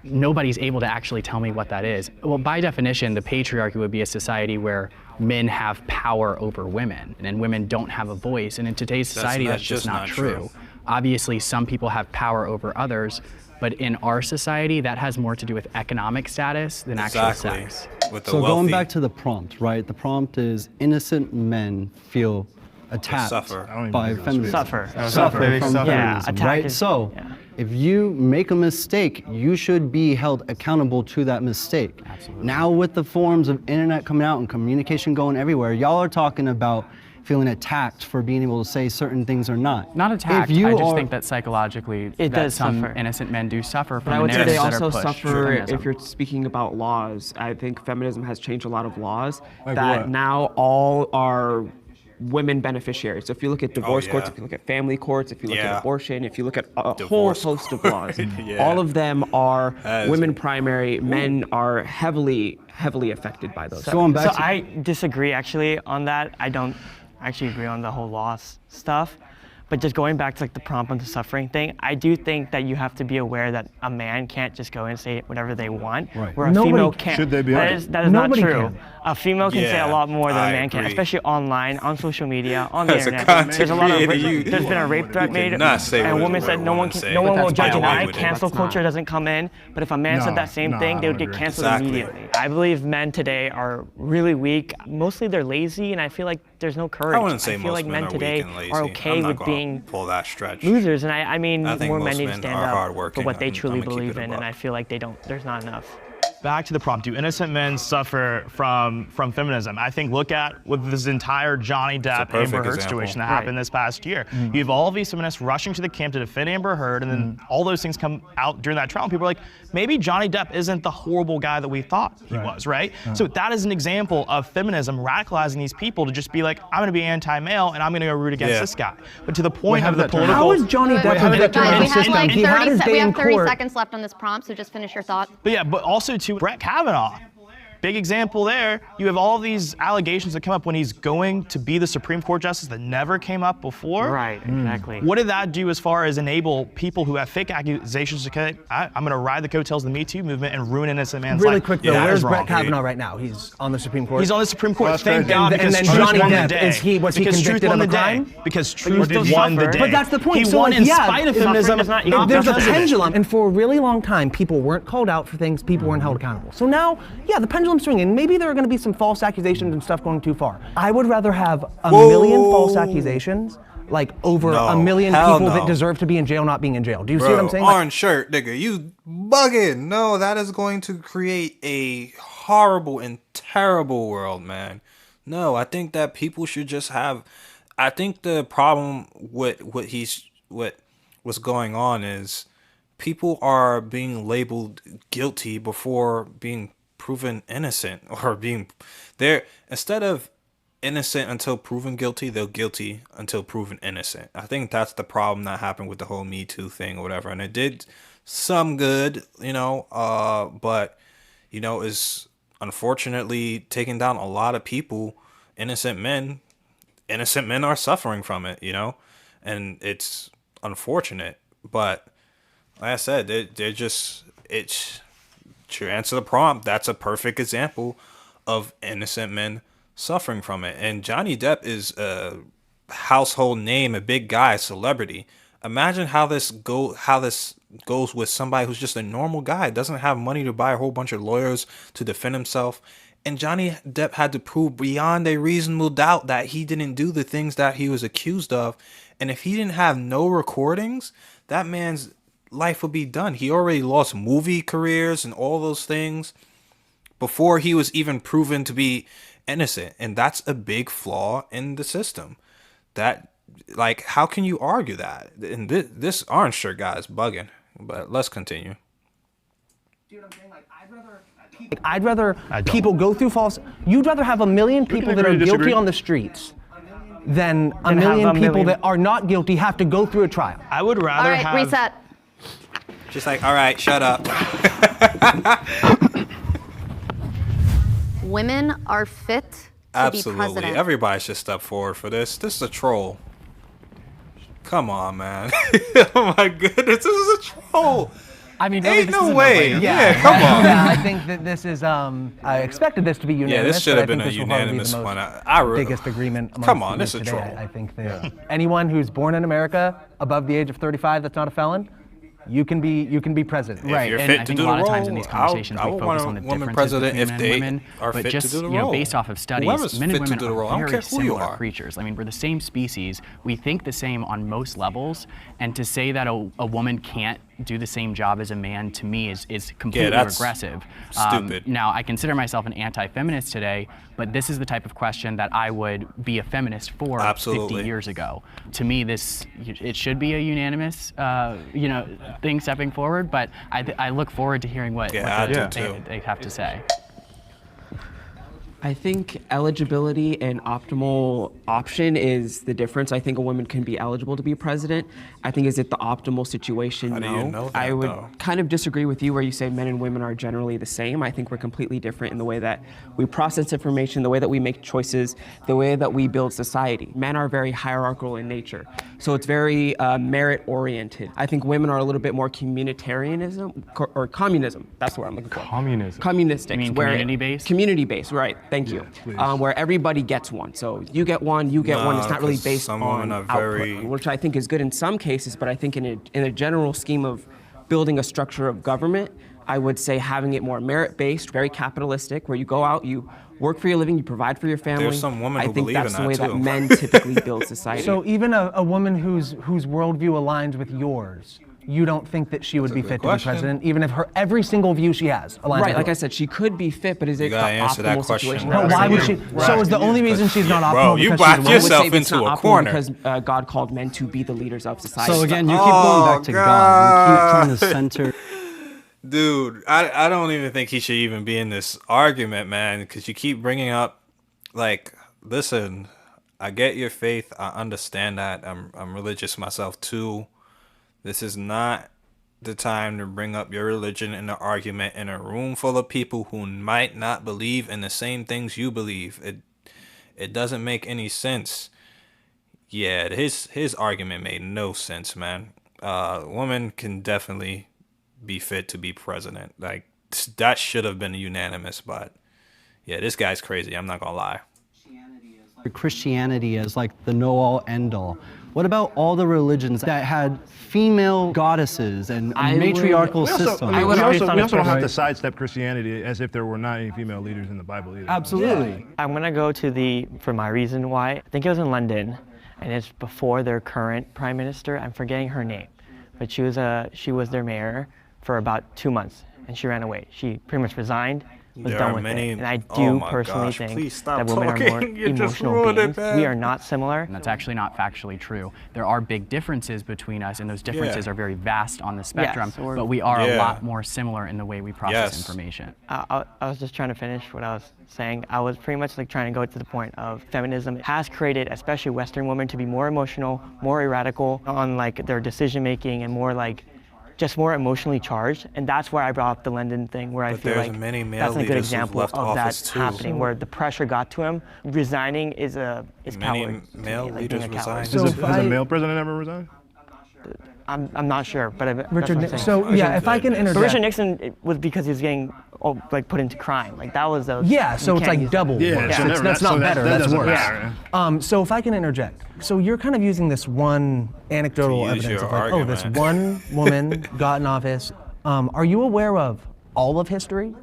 nobody's able to actually tell me what that is. Well, by definition, the patriarchy would be a society where men have power over women and women don't have a voice. And in today's society, that's just not true. Obviously, some people have power over others, but in our society, that has more to do with economic status than actual sex. With the So wealthy, going back to the prompt, right? The prompt is innocent men feel attacked suffer. by feminism. Suffer. Suffer from Yeah, feminism, attack right? is- So yeah. if you make a mistake, you should be held accountable to that mistake. Absolutely. Now with the forms of internet coming out and communication going everywhere, y'all are talking about feeling attacked for being able to say certain things or not. Not attacked. If you I just are- think that psychologically, It that does some suffer. innocent men do suffer from But I the would say narratives they that also are pushed through suffer feminism. if you're speaking about laws. I think feminism has changed a lot of laws Like that what? now all are women beneficiaries. So if you look at divorce courts, yeah. if you look at family courts, if you look Yeah. at abortion, if you look at a whole Divorce host of laws, Yeah. all of them are That is- women primary. Men are heavily affected by those. Going back So to- I disagree actually on that. I don't actually agree on the whole loss stuff. But just going back to like the prompt on the suffering thing, I do think that you have to be aware that a man can't just go and say whatever they want, Right. where a Nobody female can. can't. Should they be That able is, to? that is not Nobody true. can. A female can say a Yeah, lot more than I a man can, agree. especially online, on social media, on the As a internet. content There's a lot of creator, there's been a rape threat you made, cannot say and a what a woman said no one woman can, say. no one But will that's judge fine. an Get away eye. with it. Cancel That's not. culture doesn't come in. But if a man No, said that same no, thing, I they would don't get agree. canceled Exactly. immediately. I believe men today are really weak. Mostly they're lazy, and I feel like there's no courage. I wouldn't say feel most like men men are today weak and lazy. are okay I'm not with gonna being pull that stretch. losers, and I mean I think more most men need to men stand are up for hardworking. what they I'm truly gonna keep believe it a in, buck. and I feel like there's not enough. Back to the prompt. Do innocent men suffer from feminism? I think look at with this entire Johnny Depp, perfect Amber Heard example. situation that happened this past year. You have all of these feminists rushing to the camp to defend Amber Heard, and then all those things come out during that trial. And people are like, maybe Johnny Depp isn't the horrible guy that we thought he was, right? So that is an example of feminism radicalizing these people to just be like, I'm going to be anti-male and I'm going to go root against this guy. But to the point how of did the that turn out? political. How is Johnny Depp how a did that victim turn of out? the Guys, we have system? like He had 30, his we day in have 30 court. seconds left on this prompt, so just finish your thought. But yeah, but also to Brett Kavanaugh. Big example there, you have all these allegations that come up when he's going to be the Supreme Court justice that never came up before. Right, exactly. What did that do as far as enable people who have fake accusations to say, I'm going to ride the coattails of the Me Too movement and ruin innocent man's Really life? quick though, That where's is Brett wrong. Kavanaugh right now? He's on the Supreme Court. He's on the Supreme Court. That's Thank crazy. God, And because then truth Johnny won the Depp, day. was he Because truth convicted won of the a crime? day. Because But you truth still won the suffer. day. But that's the point. He So, won like, in yeah, spite of suffering feminism. does not not equal There's a because of it. pendulum, and for a really long time, people weren't called out for things, people weren't held accountable. So now, yeah, the pendulum's swinging. Maybe there are going to be some false accusations and stuff going too far. I would rather have a million false accusations, like over a million hell people no. that deserve to be in jail not being in jail. Do you see Bro, what I'm saying? Like, orange shirt, nigga, you bugging. No, that is going to create a horrible and terrible world, man. No, I think that people should just have. I think the problem with what's going on is people are being labeled guilty before being proven innocent, or being there instead of innocent until proven guilty, they're guilty until proven innocent. I think that's the problem that happened with the whole Me Too thing or whatever. And it did some good, but is unfortunately taking down a lot of people, innocent men are suffering from it, and it's unfortunate. But like I said, to answer the prompt, that's a perfect example of innocent men suffering from it. And Johnny Depp is a household name, a big guy, a celebrity. Imagine how this goes with somebody who's just a normal guy, doesn't have money to buy a whole bunch of lawyers to defend himself. And Johnny Depp had to prove beyond a reasonable doubt that he didn't do the things that he was accused of. And if he didn't have no recordings, that man's life would be done. He already lost movie careers and all those things before he was even proven to be innocent. And that's a big flaw in the system. That, like, how can you argue that? And this orange shirt guy is bugging. But let's continue. See what I'm saying? Like, I'd rather people go through false. You'd rather have a million people that are guilty on the streets than a million people that are not guilty have to go through a trial. I would rather All right, have. reset. Just like, all right, shut up. Women are fit to be Absolutely. president. Everybody should step forward for this. This is a troll. Come on, man. Oh my goodness, this is a troll. I mean, really, Ain't this no is a way. no-brainer. Yeah, come on. Yeah, I think that this is. I expected this to be unanimous. Yeah, this should have but been I a think this will probably be unanimous the one. most biggest agreement. Amongst Come on, the this is a today. troll. I think that anyone who's born in America above the age of 35 that's not a felon, you can be president. If Right, you're and fit I to think do a lot the of times in role, these conversations I we would focus want on a the woman differences president between if men they and women, are but fit just to do the role. based off of studies, Whoever's men and fit to women do the role, I are don't very care who you similar are. creatures. I mean, we're the same species. We think the same on most levels, and to say that a woman can't do the same job as a man, to me, is completely that's regressive. stupid. Now, I consider myself an anti-feminist today, but this is the type of question that I would be a feminist for Absolutely. 50 years ago. To me, it should be a unanimous, thing stepping forward. But I look forward to hearing what they have to say. I think eligibility and optimal option is the difference. I think a woman can be eligible to be president. I think is it the optimal situation? How do No. you know that, I would though? kind of disagree with you where you say men and women are generally the same. I think we're completely different in the way that we process information, the way that we make choices, the way that we build society. Men are very hierarchical in nature, so it's very merit oriented. I think women are a little bit more communitarianism or communism. That's what I'm looking for. Communism. Communistic. You mean where- community-based? Community-based, right. Thank you. Where everybody gets one. So you get one, you get one. It's not really 'cause based some on women are output, very- which I think is good in some cases, but I think in a general scheme of building a structure of government, I would say having it more merit-based, very capitalistic, where you go out, you work for your living, you provide for your family. There's some women I who think believe that's in the way that, that too. men typically build society. So even a woman whose worldview aligns with yours, you don't think that she would be good fit to question. be president, even if every single view she has aligns right, with like I yours? said, she could be fit, but is it the gotta answer that optimal question. situation? No, No, why would she? So is the only reason she's not optimal Bro, you because backed she's a woman? I would yourself say it's into not a optimal corner. because God called men to be the leaders of society. So again, you keep going back to God. You keep trying to center. Dude, I don't even think he should even be in this argument, man, because you keep bringing up, like, listen, I get your faith. I understand that. I'm religious myself, too. This is not the time to bring up your religion in an argument in a room full of people who might not believe in the same things you believe. It doesn't make any sense. Yeah, his argument made no sense, man. Woman can definitely be fit to be president. Like, that should have been unanimous, but yeah, this guy's crazy. I'm not gonna lie. Christianity is like the know-all, end-all. What about all the religions that had female goddesses and matriarchal systems? We also don't have to sidestep Christianity as if there were not any female leaders in the Bible either. Absolutely. I'm gonna go to for my reason why. I think it was in London, and it's before their current prime minister. I'm forgetting her name, but she was their mayor for about 2 months, and she ran away. She pretty much resigned. Was done with it. And I do personally think that women are more emotional beings. We are not similar. And that's actually not factually true. There are big differences between us, and those differences are very vast on the spectrum, but we are a lot more similar in the way we process information. I was just trying to finish what I was saying. I was pretty much like trying to go to the point of feminism has created, especially Western women, to be more emotional, more erratical on like their decision making, and more like just more emotionally charged, and that's where I brought up the London thing, where I feel like that's a good example of that happening, where the pressure got to him. Resigning is coward. Male leaders resign. So has a male president ever resigned? I'm not sure, but Richard. So yeah, if I can interject. But Richard Nixon, it was because he was getting put into crime. Like that was a so it's like double. That's not better. That's worse. So if I can interject. So you're kind of using this one anecdotal evidence of like, this one woman got in office. Are you aware of all of history?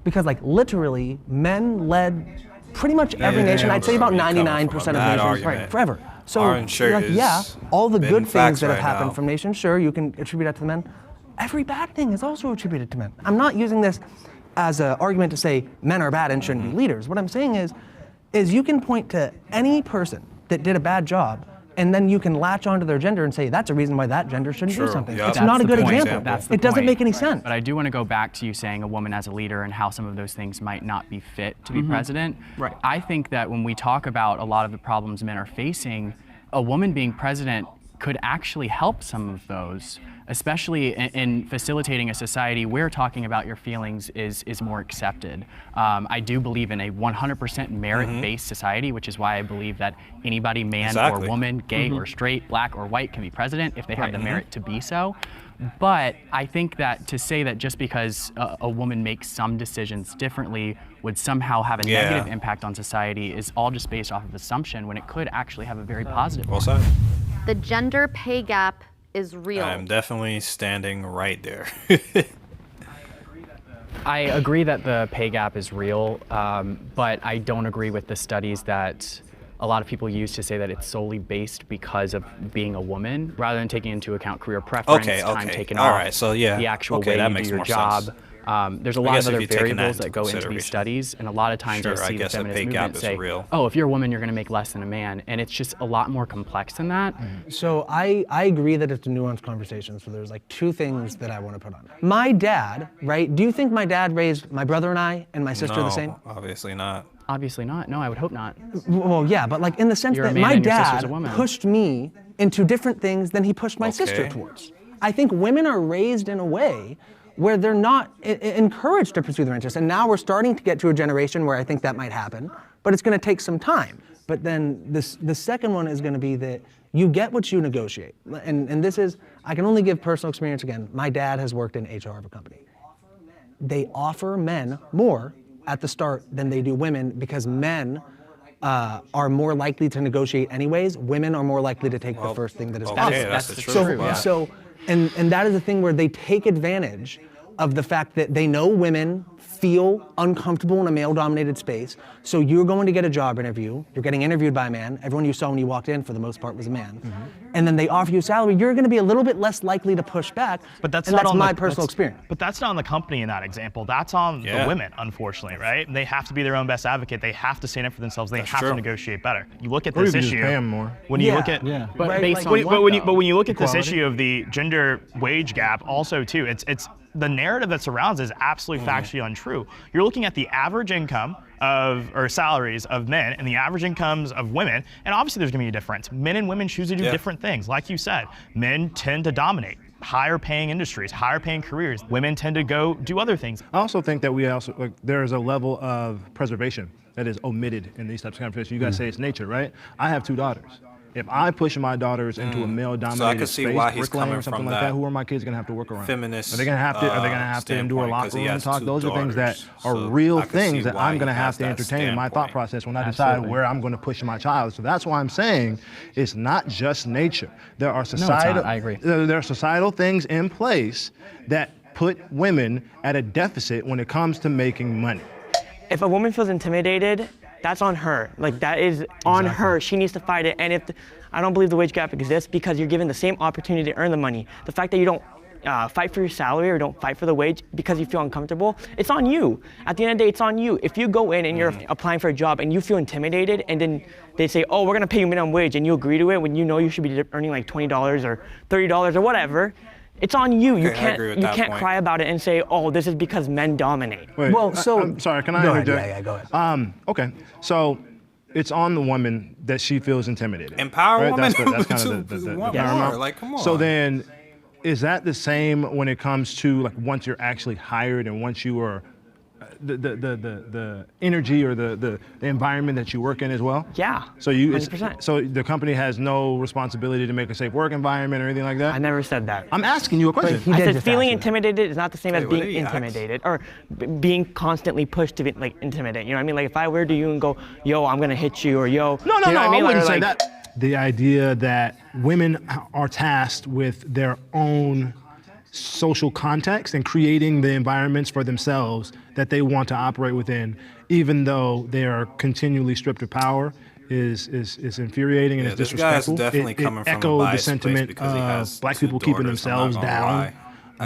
Because like literally, men led pretty much every nation. I'd say about 99% of nations forever. So like, all the good things that have happened from nations, sure, you can attribute that to the men. Every bad thing is also attributed to men. I'm not using this as an argument to say men are bad and shouldn't be leaders. What I'm saying is you can point to any person that did a bad job, and then you can latch onto their gender and say that's a reason why that gender shouldn't do something. It's not a good example. It doesn't make any sense. But I do want to go back to you saying a woman as a leader and how some of those things might not be fit to be president. Right. I think that when we talk about a lot of the problems men are facing, a woman being president could actually help some of those, especially in facilitating a society where talking about your feelings is more accepted. I do believe in a 100% merit-based society, which is why I believe that anybody, man or woman, gay or straight, black or white, can be president if they have the merit to be so. But I think that to say that just because a woman makes some decisions differently would somehow have a negative impact on society is all just based off of assumption, when it could actually have a very positive one. Well said. The gender pay gap is real. I'm definitely standing right there. I agree that the pay gap is real, but I don't agree with the studies that a lot of people use to say that it's solely based because of being a woman, rather than taking into account career preference, time taken off, the actual way you do your job. There's a lot of other variables that go into these studies, and a lot of times I see the feminist movement say, oh, if you're a woman, you're going to make less than a man, and it's just a lot more complex than that. So I agree that it's a nuanced conversation, so there's like two things that I want to put on. My dad, right, do you think my dad raised my brother and I and my sister the same? Obviously not. Obviously not. No, I would hope not. Well, yeah, but like in the sense that my dad pushed me into different things than he pushed my sister towards. I think women are raised in a way where they're not encouraged to pursue their interests. And now we're starting to get to a generation where I think that might happen, but it's gonna take some time. But then the second one is gonna be that you get what you negotiate. And this is, I can only give personal experience again. My dad has worked in HR of a company. They offer men more at the start than they do women, because men are more likely to negotiate anyways. Women are more likely to take the first thing that is best. That's the truth. So and that is the thing where they take advantage of the fact that they know women feel uncomfortable in a male-dominated space. So you're going to get a job interview. You're getting interviewed by a man. Everyone you saw when you walked in, for the most part, was a man. And then they offer you a salary. You're going to be a little bit less likely to push back. But that's and not that's on my personal experience. But that's not on the company in that example. That's on the women, unfortunately, right? They have to be their own best advocate. They have to stand up for themselves. They have to negotiate better. You look at this issue. Just pay them more. When you look at but based on but when you look at this issue of the gender wage gap, also too, it's the narrative that surrounds it is absolutely factually untrue. You're looking at the average income or salaries of men and the average incomes of women, and obviously there's gonna be a difference. Men and women choose to do different things. Like you said, men tend to dominate. higher paying industries, higher paying careers. Women tend to go do other things. I also think that there is a level of preservation that is omitted in these types of conversations. You guys say it's nature, right? I have 2 daughters. If I push my daughters into a male-dominated space, bricklaying or something like that, who are my kids gonna have to work around? Feminist. Are they gonna have to endure locker room talk? Those are things that are real things that I'm gonna have to entertain in my thought process when I decide where I'm gonna push my child. So that's why I'm saying it's not just nature. There are societal. I agree. There are societal things in place that put women at a deficit when it comes to making money. If a woman feels intimidated, that's on her. Like, that is on her. She needs to fight it. And I don't believe the wage gap exists because you're given the same opportunity to earn the money. The fact that you don't fight for your salary or don't fight for the wage because you feel uncomfortable, it's on you. At the end of the day, it's on you. If you go in and you're applying for a job and you feel intimidated and then they say, oh, we're gonna pay you minimum wage, and you agree to it when you know you should be earning like $20 or $30 or whatever, it's on you. You can't cry about it and say, oh, this is because men dominate. Wait, Well, so I'm sorry, can I go ahead, interject? go ahead. Okay, so it's on the woman that she feels intimidated. Empower right? women. That's kind of the paramount. Like, come on. So then, is that the same when it comes to like once you're actually hired and once you are the energy or the environment that you work in as well? Yeah. So 100%. So the company has no responsibility to make a safe work environment or anything like that? I never said that. I'm asking you a question. I said feeling intimidated is not the same as being intimidated or being constantly pushed to be like intimidated. You know what I mean? Like if I were to you and go, yo, I'm gonna hit you, or yo. No, you know I mean? wouldn't say like, that. The idea that women are tasked with their own social context and creating the environments for themselves that they want to operate within, even though they are continually stripped of power, is infuriating and it's disrespectful. This guy's definitely coming from a echoes the biased place sentiment because he has of black 2 people keeping daughters, I'm not themselves gonna down lie.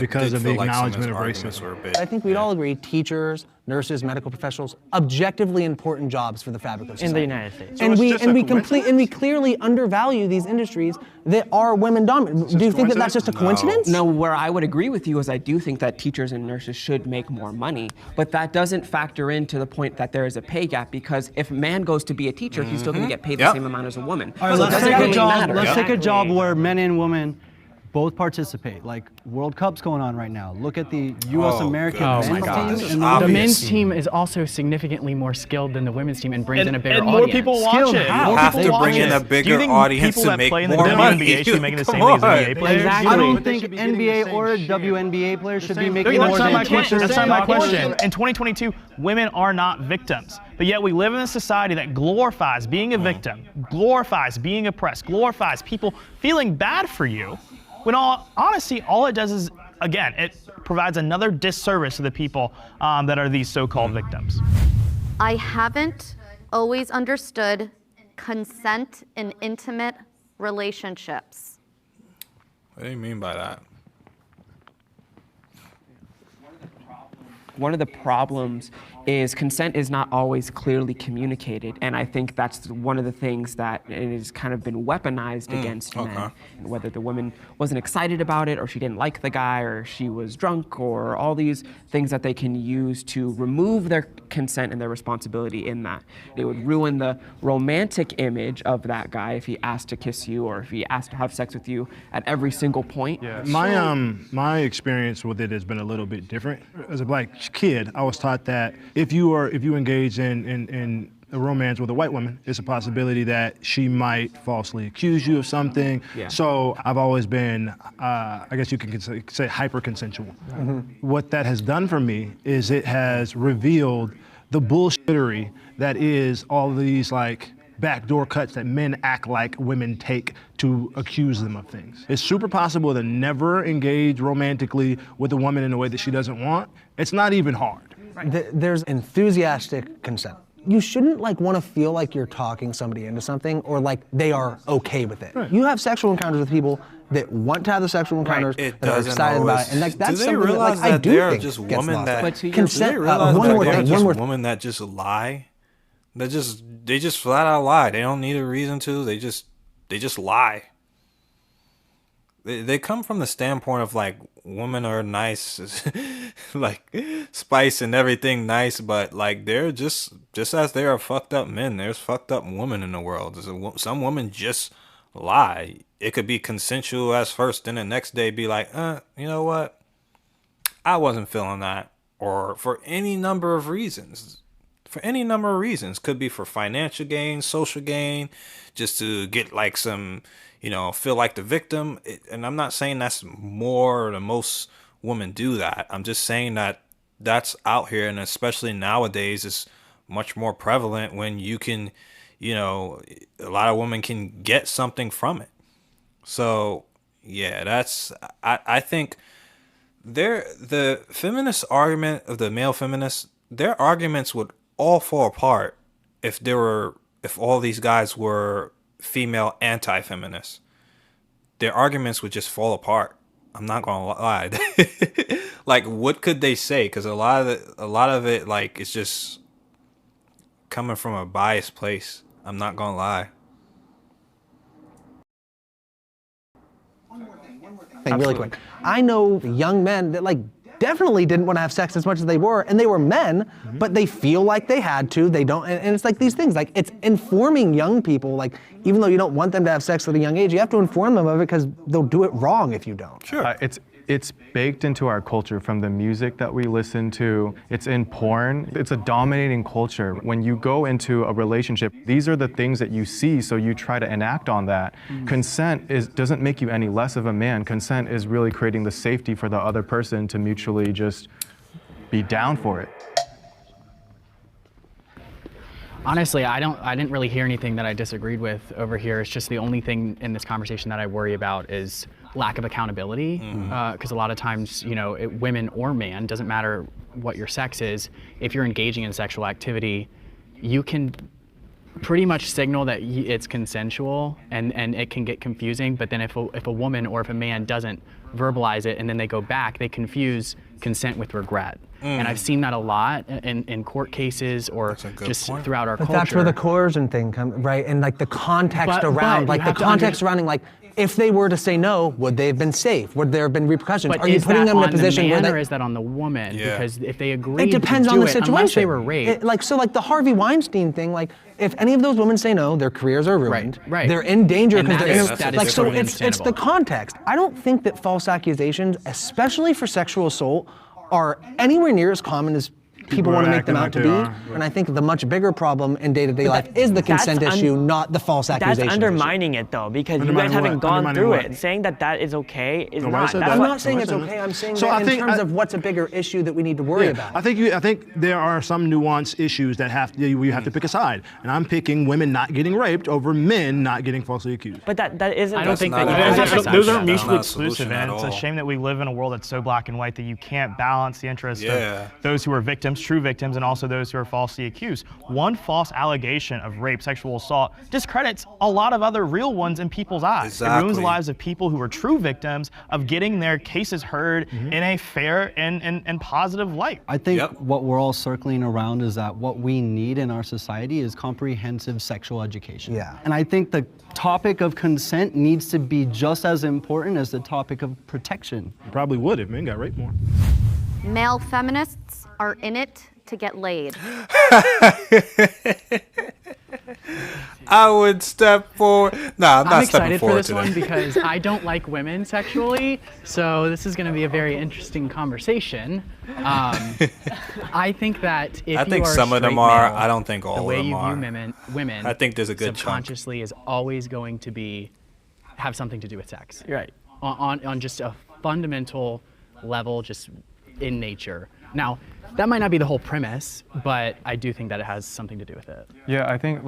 because of the acknowledgement of racism. racism. I think we'd all agree teachers, nurses, medical professionals, objectively important jobs for the fabric of society. in the United States. And we clearly undervalue these industries that are women dominant. Do you think that that's just a coincidence? No, where I would agree with you is I do think that teachers and nurses should make more money, but that doesn't factor into the point that there is a pay gap because if a man goes to be a teacher, he's still going to get paid the same amount as a woman. All right, So it let's doesn't take a really job. matter. Let's take a job where men and women both participate. Like World Cup's going on right now. Look at the U.S. American men's team. The men's team is also significantly more skilled than the women's team and brings in a bigger audience. More people watch it. You have to bring in a bigger audience to make more money. People that play in the NBA should be making the same thing as NBA players. Exactly. I don't think NBA or WNBA players should be making more That's not than my question. That's not my question. teachers. In 2022, women are not victims. But yet we live in a society that glorifies being a victim, glorifies being oppressed, glorifies people feeling bad for you. When all honesty, all it does is, again, it provides another disservice to the people that are these so-called victims. I haven't always understood consent in intimate relationships. What do you mean by that? One of the problems is consent is not always clearly communicated, and I think that's one of the things that it has kind of been weaponized against men. Whether the woman wasn't excited about it, or she didn't like the guy, or she was drunk, or all these things that they can use to remove their consent and their responsibility in that. It would ruin the romantic image of that guy if he asked to kiss you, or if he asked to have sex with you at every single point. Yeah. My experience with it has been a little bit different. As a black kid, I was taught that if you engage in a romance with a white woman, it's a possibility that she might falsely accuse you of something. Yeah. So I've always been, I guess you can say hyper-consensual. What that has done for me is it has revealed the bullshittery that is all these like backdoor cuts that men act like women take to accuse them of things. It's super possible to never engage romantically with a woman in a way that she doesn't want. It's not even hard. There's enthusiastic consent. You shouldn't want to feel like you're talking somebody into something or like they are okay with it. Right. You have sexual encounters with people that want to have the sexual encounters, that are excited about it, and that's do they something realize that I do they're think just gets women lost. that Consent. one more thing. Women that just lie. They just flat out lie. They don't need a reason to. They just lie. They come from the standpoint of like women are nice, like spice and everything nice, but like they're just as there are fucked up men, there's fucked up women in the world. Some women just lie. It could be consensual as first, then the next day be like, you know what? I wasn't feeling that. Or for any number of reasons. Could be for financial gain, social gain, just to get like some, feel like the victim. And I'm not saying that's more than most women do that. I'm just saying that that's out here, and especially nowadays it's much more prevalent when you can, a lot of women can get something from it. So yeah, I think the feminist argument of the male feminists, their arguments would all fall apart if all these guys were female anti-feminists. Their arguments would just fall apart. I'm not gonna lie. Like, what could they say? Because a lot of it, like, it's just coming from a biased place. I'm not gonna lie. Really quick. I know young men that definitely didn't want to have sex as much as they were, and they were men, but they feel like they had to. They don't, and it's like these things. Like, it's informing young people. Like, even though you don't want them to have sex at a young age, you have to inform them of it because they'll do it wrong if you don't. Sure. It's baked into our culture from the music that we listen to. It's in porn. It's a dominating culture. When you go into a relationship, these are the things that you see, so you try to enact on that. Consent doesn't make you any less of a man. Consent is really creating the safety for the other person to mutually just be down for it. Honestly, I didn't really hear anything that I disagreed with over here. It's just the only thing in this conversation that I worry about is lack of accountability. Because a lot of times, women or man, doesn't matter what your sex is, if you're engaging in sexual activity, you can pretty much signal that it's consensual, and it can get confusing. But then if a woman or if a man doesn't verbalize it and then they go back, they confuse consent with regret. And I've seen that a lot in court cases or just throughout our culture. That's where the coercion thing comes, right? And like the context around, surrounding, like, if they were to say no, would they have been safe? Would there have been repercussions? But are you putting them in a position where they, or is that on the woman? Yeah. Because if they agree, it depends on the situation. Unless they were raped. Like the Harvey Weinstein thing, like, if any of those women say no, their careers are ruined. Right. They're in danger because that they're is so totally it's the understandable. context. I don't think that false accusations, especially for sexual assault, are anywhere near as common as people want to make them out to be. And I think the much bigger problem in day-to-day life is the consent issue, not the false accusation. That's undermining it, though, because you guys haven't gone through it. Saying that is okay is not. I'm not saying it's okay. I'm saying that in terms of what's a bigger issue that we need to worry about. I think there are some nuanced issues that you have to pick a side, and I'm picking women not getting raped over men not getting falsely accused. But that isn't. I don't think that those aren't mutually exclusive, and it's a shame that we live in a world that's so black and white that you can't balance the interest of those who are victims, true victims, and also those who are falsely accused. One false allegation of rape, sexual assault, discredits a lot of other real ones in people's eyes. Exactly. It ruins the lives of people who are true victims of getting their cases heard in a fair and positive light. I think what we're all circling around is that what we need in our society is comprehensive sexual education. Yeah. And I think the topic of consent needs to be just as important as the topic of protection. You probably would if men got raped more. Male feminists are in it to get laid. I would step forward. No, I'm not stepping excited for forward this one today. because I don't like women sexually, so this is going to be a very interesting conversation. I think that if I think you are some a of them straight are. male, I don't think all the of way them you are. view women, I think there's a good chunk. subconsciously is always going to have something to do with sex. Right. On just a fundamental level, just in nature. Now, that might not be the whole premise, but I do think that it has something to do with it. Yeah, I think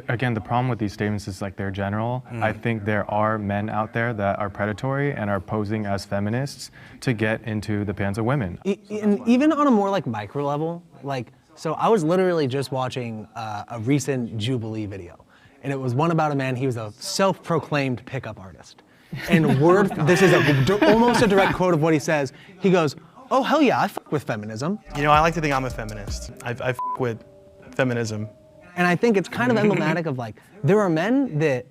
again, the problem with these statements is they're general. I think there are men out there that are predatory and are posing as feminists to get into the pants of women. And even on a more micro level, so I was literally just watching a recent Jubilee video, and it was one about a man. He was a self-proclaimed pickup artist, and this is almost a direct quote of what he says. He goes, "Oh, hell yeah, I fuck with feminism." I like to think I'm a feminist. I fuck with feminism. And I think it's kind of emblematic of there are men that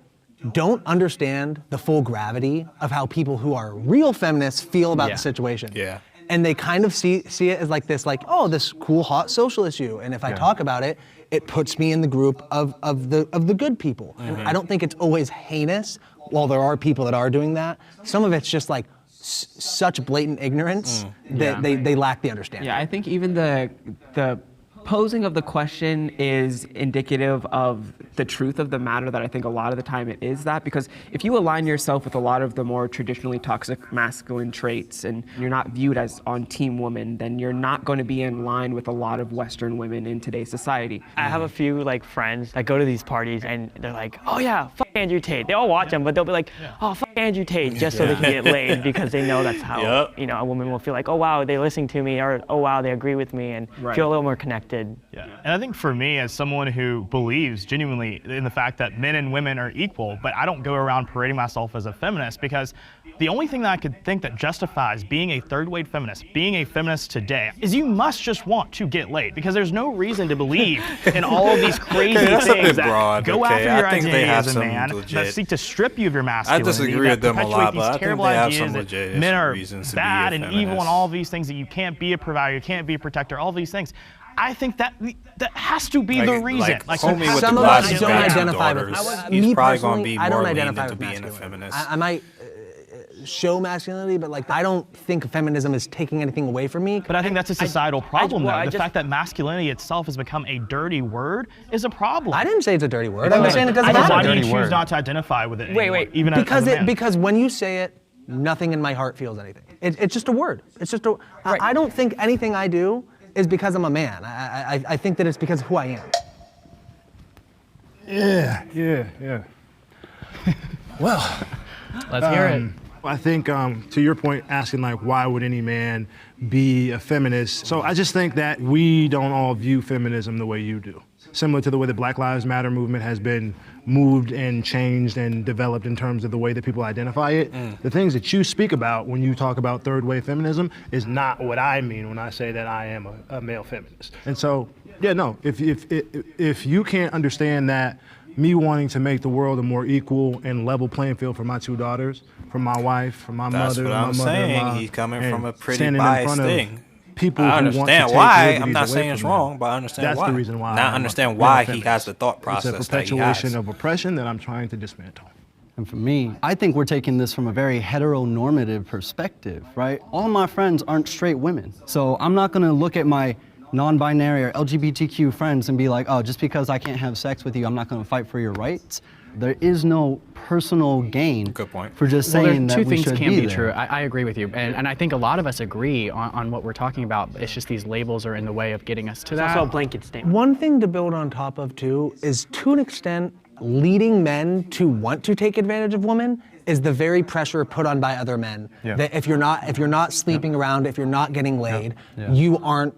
don't understand the full gravity of how people who are real feminists feel about the situation. Yeah. and they kind of see it as like this, like, oh, this cool hot social issue, and if I talk about it, it puts me in the group of the good people. And I don't think it's always heinous. While there are people that are doing that, some of it's just like such blatant ignorance that they lack the understanding. Yeah, I think even the posing of the question is indicative of the truth of the matter, that I think a lot of the time it is that, because if you align yourself with a lot of the more traditionally toxic masculine traits and you're not viewed as on team woman, then you're not going to be in line with a lot of Western women in today's society. I have a few like friends that go to these parties and they're like, oh yeah, fuck Andrew Tate. They all watch them, but they'll be like, oh, fuck Andrew Tate, just so they can get laid, because they know that's how, you know, a woman will feel like, oh wow, they're listening to me, or oh wow, they agree with me, and feel a little more connected. Yeah, and I think for me, as someone who believes genuinely in the fact that men and women are equal, but I don't go around parading myself as a feminist, because the only thing that I could think that justifies being a third-wave feminist, being a feminist today, is you must just want to get laid, because there's no reason to believe in all of these crazy things that go after your identity as a man, that seek to strip you of your masculinity. I disagree with them a lot, but I think terrible they have ideas some that legit men are reasons to bad be a and evil feminist. and all these things, that you can't be a provider, you can't be a protector, all these things. I think that has to be the reason. Like homie with some the of us glasses don't got two identify daughters. with. He's Me probably going to personally, be I more don't leaned identify into with being a masculinity. feminist. I might show masculinity, but like I don't think feminism is taking anything away from me. But I think that's a societal problem, though. The fact that masculinity itself has become a dirty word is a problem. I didn't say it's a dirty word. I'm saying it doesn't matter. Why do you choose not to identify with it anymore, even as a man? Because when you say it, nothing in my heart feels anything. It's just a word. It's just a. I don't think anything I do is because I'm a man. I think that it's because of who I am. Yeah. Well, let's hear it. I think to your point, asking like, why would any man be a feminist? So I just think that we don't all view feminism the way you do. Similar to the way the Black Lives Matter movement has been moved and changed and developed in terms of the way that people identify it. The things that you speak about when you talk about third wave feminism is not what I mean when I say that I am a male feminist. And so, yeah, no, if you can't understand that me wanting to make the world a more equal and level playing field for my two daughters, for my wife, for my mother, what my I'm saying. mother-in-law, He's coming and from a pretty standing in biased front of thing. People I who want to understand take why. liberties I'm not away saying it's from wrong, them. but I understand That's why. the reason why. Now I I'm understand a why he feminist. has the thought process It's a that he perpetuation has. of oppression that I'm trying to dismantle. And for me, I think we're taking this from a very heteronormative perspective, right? All my friends aren't straight women. So I'm not gonna look at my non-binary or LGBTQ friends and be like, oh, just because I can't have sex with you, I'm not gonna fight for your rights. There is no personal gain for just saying that two we things should can be be there. true. I agree with you, and I think a lot of us agree on what we're talking about. It's just these labels are in the way of getting us to that. Also a blanket statement. One thing to build on top of too is, to an extent, leading men to want to take advantage of women is the very pressure put on by other men. That if you're not sleeping around, if you're not getting laid, you aren't.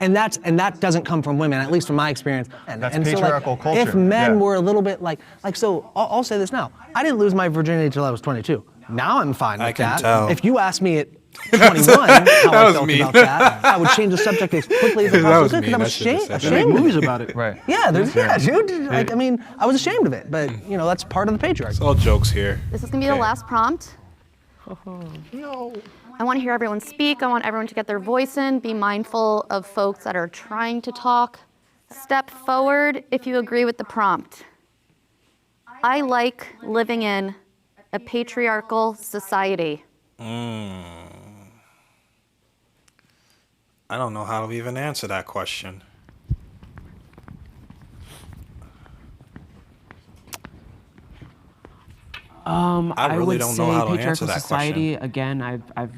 And that doesn't come from women, at least from my experience. That's and patriarchal so, culture. If men were a little bit like so, I'll say this now. I didn't lose my virginity until I was 22. Now I'm fine with I can that. tell. If you ask me at 21 how I felt about that, I would change the subject as quickly as I possibly could, because I'm ashamed. They make movies about it. Right. Yeah, dude. Like, I mean, I was ashamed of it, but you know, that's part of the patriarchy. It's all jokes here. This is gonna be the last prompt. I want to hear everyone speak. I want everyone to get their voice in. Be mindful of folks that are trying to talk. Step forward if you agree with the prompt. I like living in a patriarchal society. I don't know how to even answer that question. I really would don't say know how to patriarchal answer that society, question. again, I've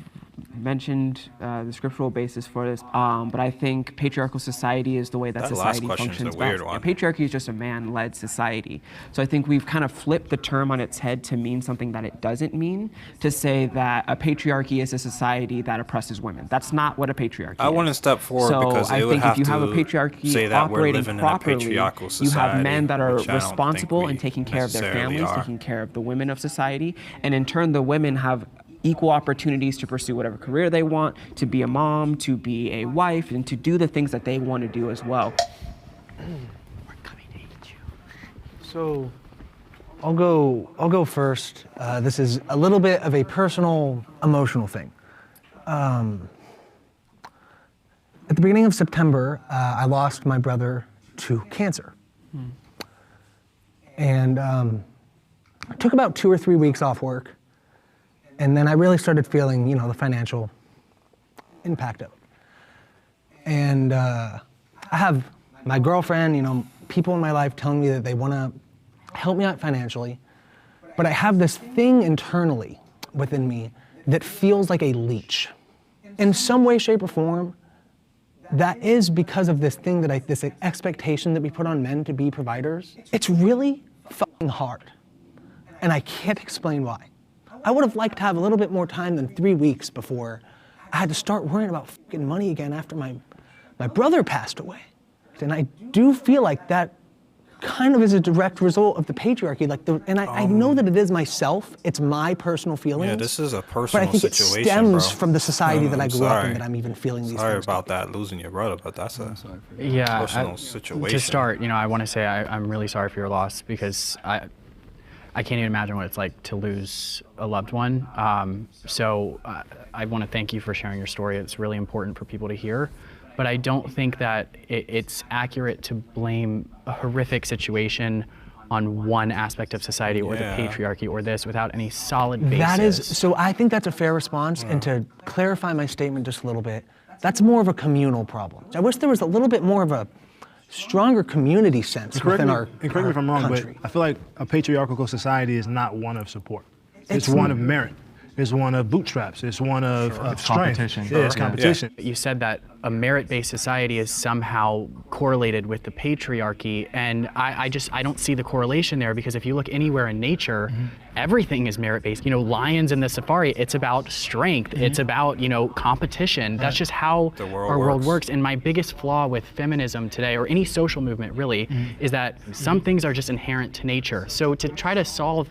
mentioned the scriptural basis for this, but I think patriarchal society is the way that That last society question's functions a weird best. one. Yeah, patriarchy is just a man-led society. So I think we've kind of flipped the term on its head to mean something that it doesn't mean, to say that a patriarchy is a society that oppresses women. That's not what a patriarchy is. I wouldn't step forward so because I it would think have if you have a to patriarchy say that we're operating living in a properly, patriarchal you society, have men that are which I don't think responsible we and taking care of their necessarily families, are. taking care of the women of society, and in turn the women have equal opportunities to pursue whatever career they want, to be a mom, to be a wife, and to do the things that they want to do as well. We're coming to eat you. So, I'll go first. This is a little bit of a personal, emotional thing. At the beginning of September, I lost my brother to cancer. And I took about 2 or 3 weeks off work. And then I really started feeling, the financial impact of it. And I have my girlfriend, people in my life telling me that they want to help me out financially. But I have this thing internally within me that feels like a leech. In some way, shape, or form, that is because of this thing this expectation that we put on men to be providers. It's really fucking hard. And I can't explain why. I would have liked to have a little bit more time than 3 weeks before I had to start worrying about fucking money again after my brother passed away. And I do feel like that kind of is a direct result of the patriarchy. I know that it is myself. It's my personal feelings. Yeah, this is a personal but I think situation, it stems bro. from the society that I grew up in Sorry. that I'm even feeling these Sorry things. about that, losing your brother, but that's a Yeah, personal situation. To start, I want to say I'm really sorry for your loss because I can't even imagine what it's like to lose a loved one. So I want to thank you for sharing your story. It's really important for people to hear. But I don't think that it's accurate to blame a horrific situation on one aspect of society or the patriarchy or this without any solid basis. So I think that's a fair response. And to clarify my statement just a little bit, that's more of a communal problem. I wish there was a little bit more of a stronger community sense within our country. Correct me if I'm wrong, but I feel like a patriarchal society is not one of support. It's one of merit. It's one of bootstraps. It's one of strength. Competition. Yeah, it's competition. You said that a merit-based society is somehow correlated with the patriarchy, and I don't see the correlation there, because if you look anywhere in nature, everything is merit-based. Lions in the safari, it's about strength. It's about, competition. That's just how our world works. And my biggest flaw with feminism today, or any social movement really, is that some things are just inherent to nature. So to try to solve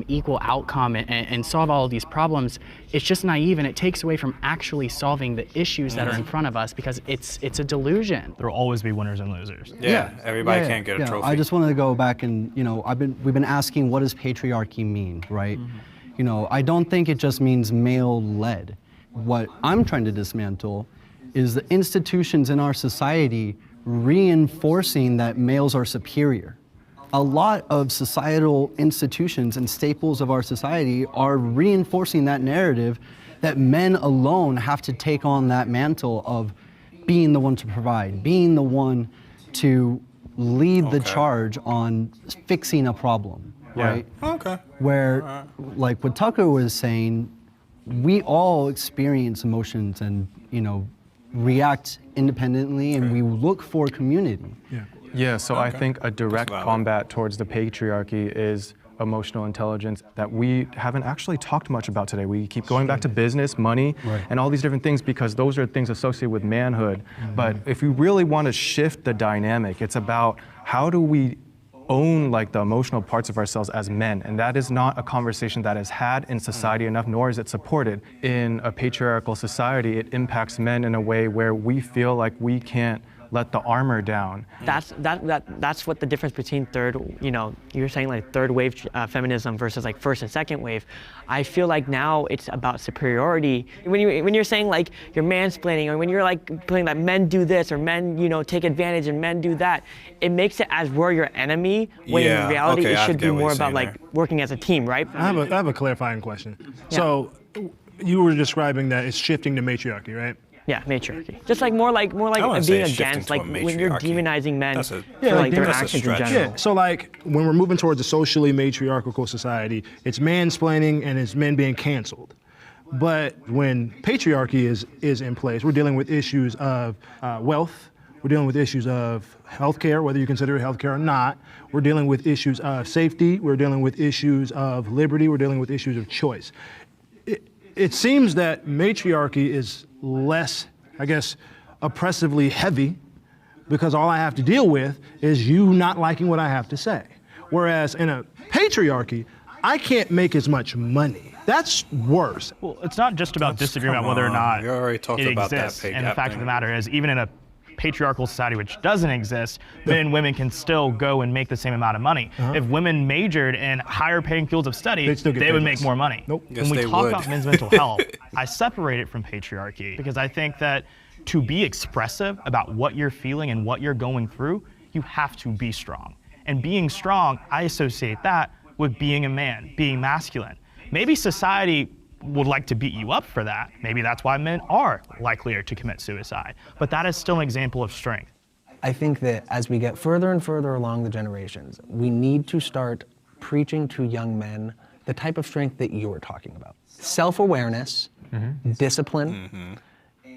equal outcome and solve all of these problems, it's just naive, and it takes away from actually solving the issues that are in front of us, because it's a delusion. There will always be winners and losers. Yeah, everybody can't get a trophy. I just wanted to go back and, we've been asking, what does patriarchy mean, right? I don't think it just means male-led. What I'm trying to dismantle is the institutions in our society reinforcing that males are superior. A lot of societal institutions and staples of our society are reinforcing that narrative that men alone have to take on that mantle of being the one to provide, being the one to lead the charge on fixing a problem, right? Okay. Where, like what Tucker was saying, we all experience emotions and, react independently, and we look for community. Yeah, so I think a direct combat towards the patriarchy is emotional intelligence that we haven't actually talked much about today. We keep going back to business, money, and all these different things because those are things associated with manhood. But if we really want to shift the dynamic, it's about how do we own the emotional parts of ourselves as men, and that is not a conversation that is had in society enough, nor is it supported. In a patriarchal society, it impacts men in a way where we feel like we can't let the armor down. That's what the difference between you're saying third wave feminism versus first and second wave. I feel like now it's about superiority. When you're saying you're mansplaining, or when you're putting that men do this or men take advantage and men do that, it makes it as we're your enemy, when in reality it should be more about working as a team, right? I have a clarifying question. Yeah. So you were describing that it's shifting to matriarchy, right? Yeah, matriarchy. Just more like being against, when you're demonizing men for their actions in general. Yeah, so when we're moving towards a socially matriarchal society, it's mansplaining and it's men being canceled. But when patriarchy is in place, we're dealing with issues of wealth, we're dealing with issues of healthcare, whether you consider it healthcare or not. We're dealing with issues of safety, we're dealing with issues of liberty, we're dealing with issues of choice. It seems that matriarchy is less, oppressively heavy, because all I have to deal with is you not liking what I have to say. Whereas in a patriarchy, I can't make as much money. That's worse. Well, it's not just about disagreeing about whether or not you already talked it about exists. that. And the fact of the matter is, even in a patriarchal society which doesn't exist, men and women can still go and make the same amount of money. If women majored in higher paying fields of study, they would make more money. Nope. When we talk about men's mental health, I separate it from patriarchy, because I think that to be expressive about what you're feeling and what you're going through, you have to be strong. And being strong, I associate that with being a man, being masculine. Maybe society would like to beat you up for that. Maybe that's why men are likelier to commit suicide. But that is still an example of strength. I think that as we get further and further along the generations, we need to start preaching to young men the type of strength that you were talking about. Self-awareness, discipline,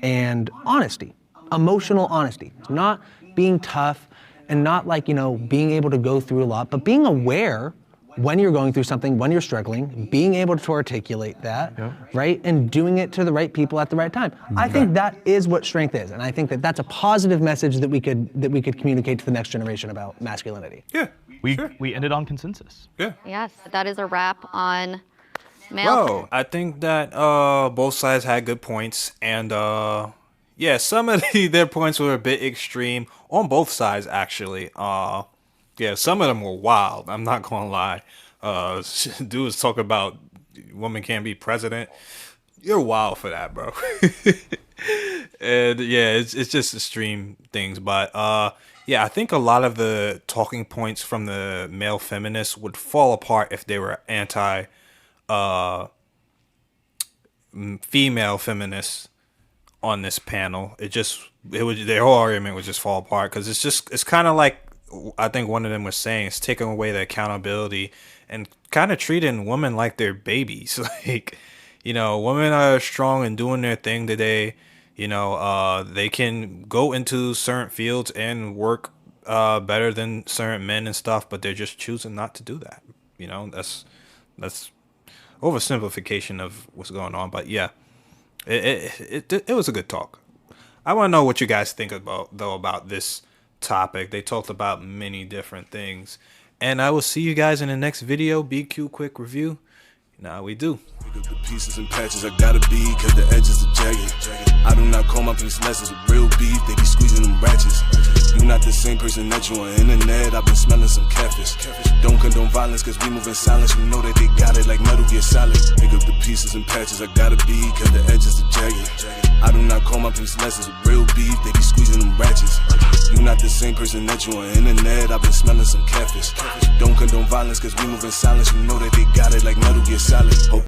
and honesty, emotional honesty. Not being tough and not like, being able to go through a lot, but being aware when you're going through something, when you're struggling, being able to articulate that, right? And doing it to the right people at the right time. I think that is what strength is. And I think that that's a positive message that we could communicate to the next generation about masculinity. Yeah. We ended on consensus. Yeah. Yes, that is a wrap on male. Bro, I think that both sides had good points, and yeah, some of their points were a bit extreme on both sides, actually. Yeah, some of them were wild. I'm not gonna lie. Dudes talk about women can't be president. You're wild for that, bro. And yeah, it's just extreme things. But yeah, I think a lot of the talking points from the male feminists would fall apart if they were anti female feminists on this panel. Their whole argument would just fall apart, because it's kind of like, I think one of them was saying, it's taking away the accountability and kind of treating women like they're babies. Like, women are strong and doing their thing today. They can go into certain fields and work better than certain men and stuff, but they're just choosing not to do that. That's oversimplification of what's going on. But yeah, it was a good talk. I want to know what you guys think about this topic. They talked about many different things, and I will see you guys in the next video. BQ quick review. Now we do. Pick up the pieces and patches I gotta be, cause the edges are jagged. I do not call my piece lessons with real beef, they be squeezing them ratchets. You not the same person that you on the internet, I've been smelling some catfish. Don't condone violence cause we move in silence, you know that they got it like Metal Gear Solid. Pick up the pieces and patches I gotta be, cause the edges are jagged. I do not call my piece lessons with real beef, they be squeezing them ratchets. You not the same person that you on the internet, I've been smelling some catfish. Don't condone violence cause we move in silence, you know that they got it like Metal Gear Solid.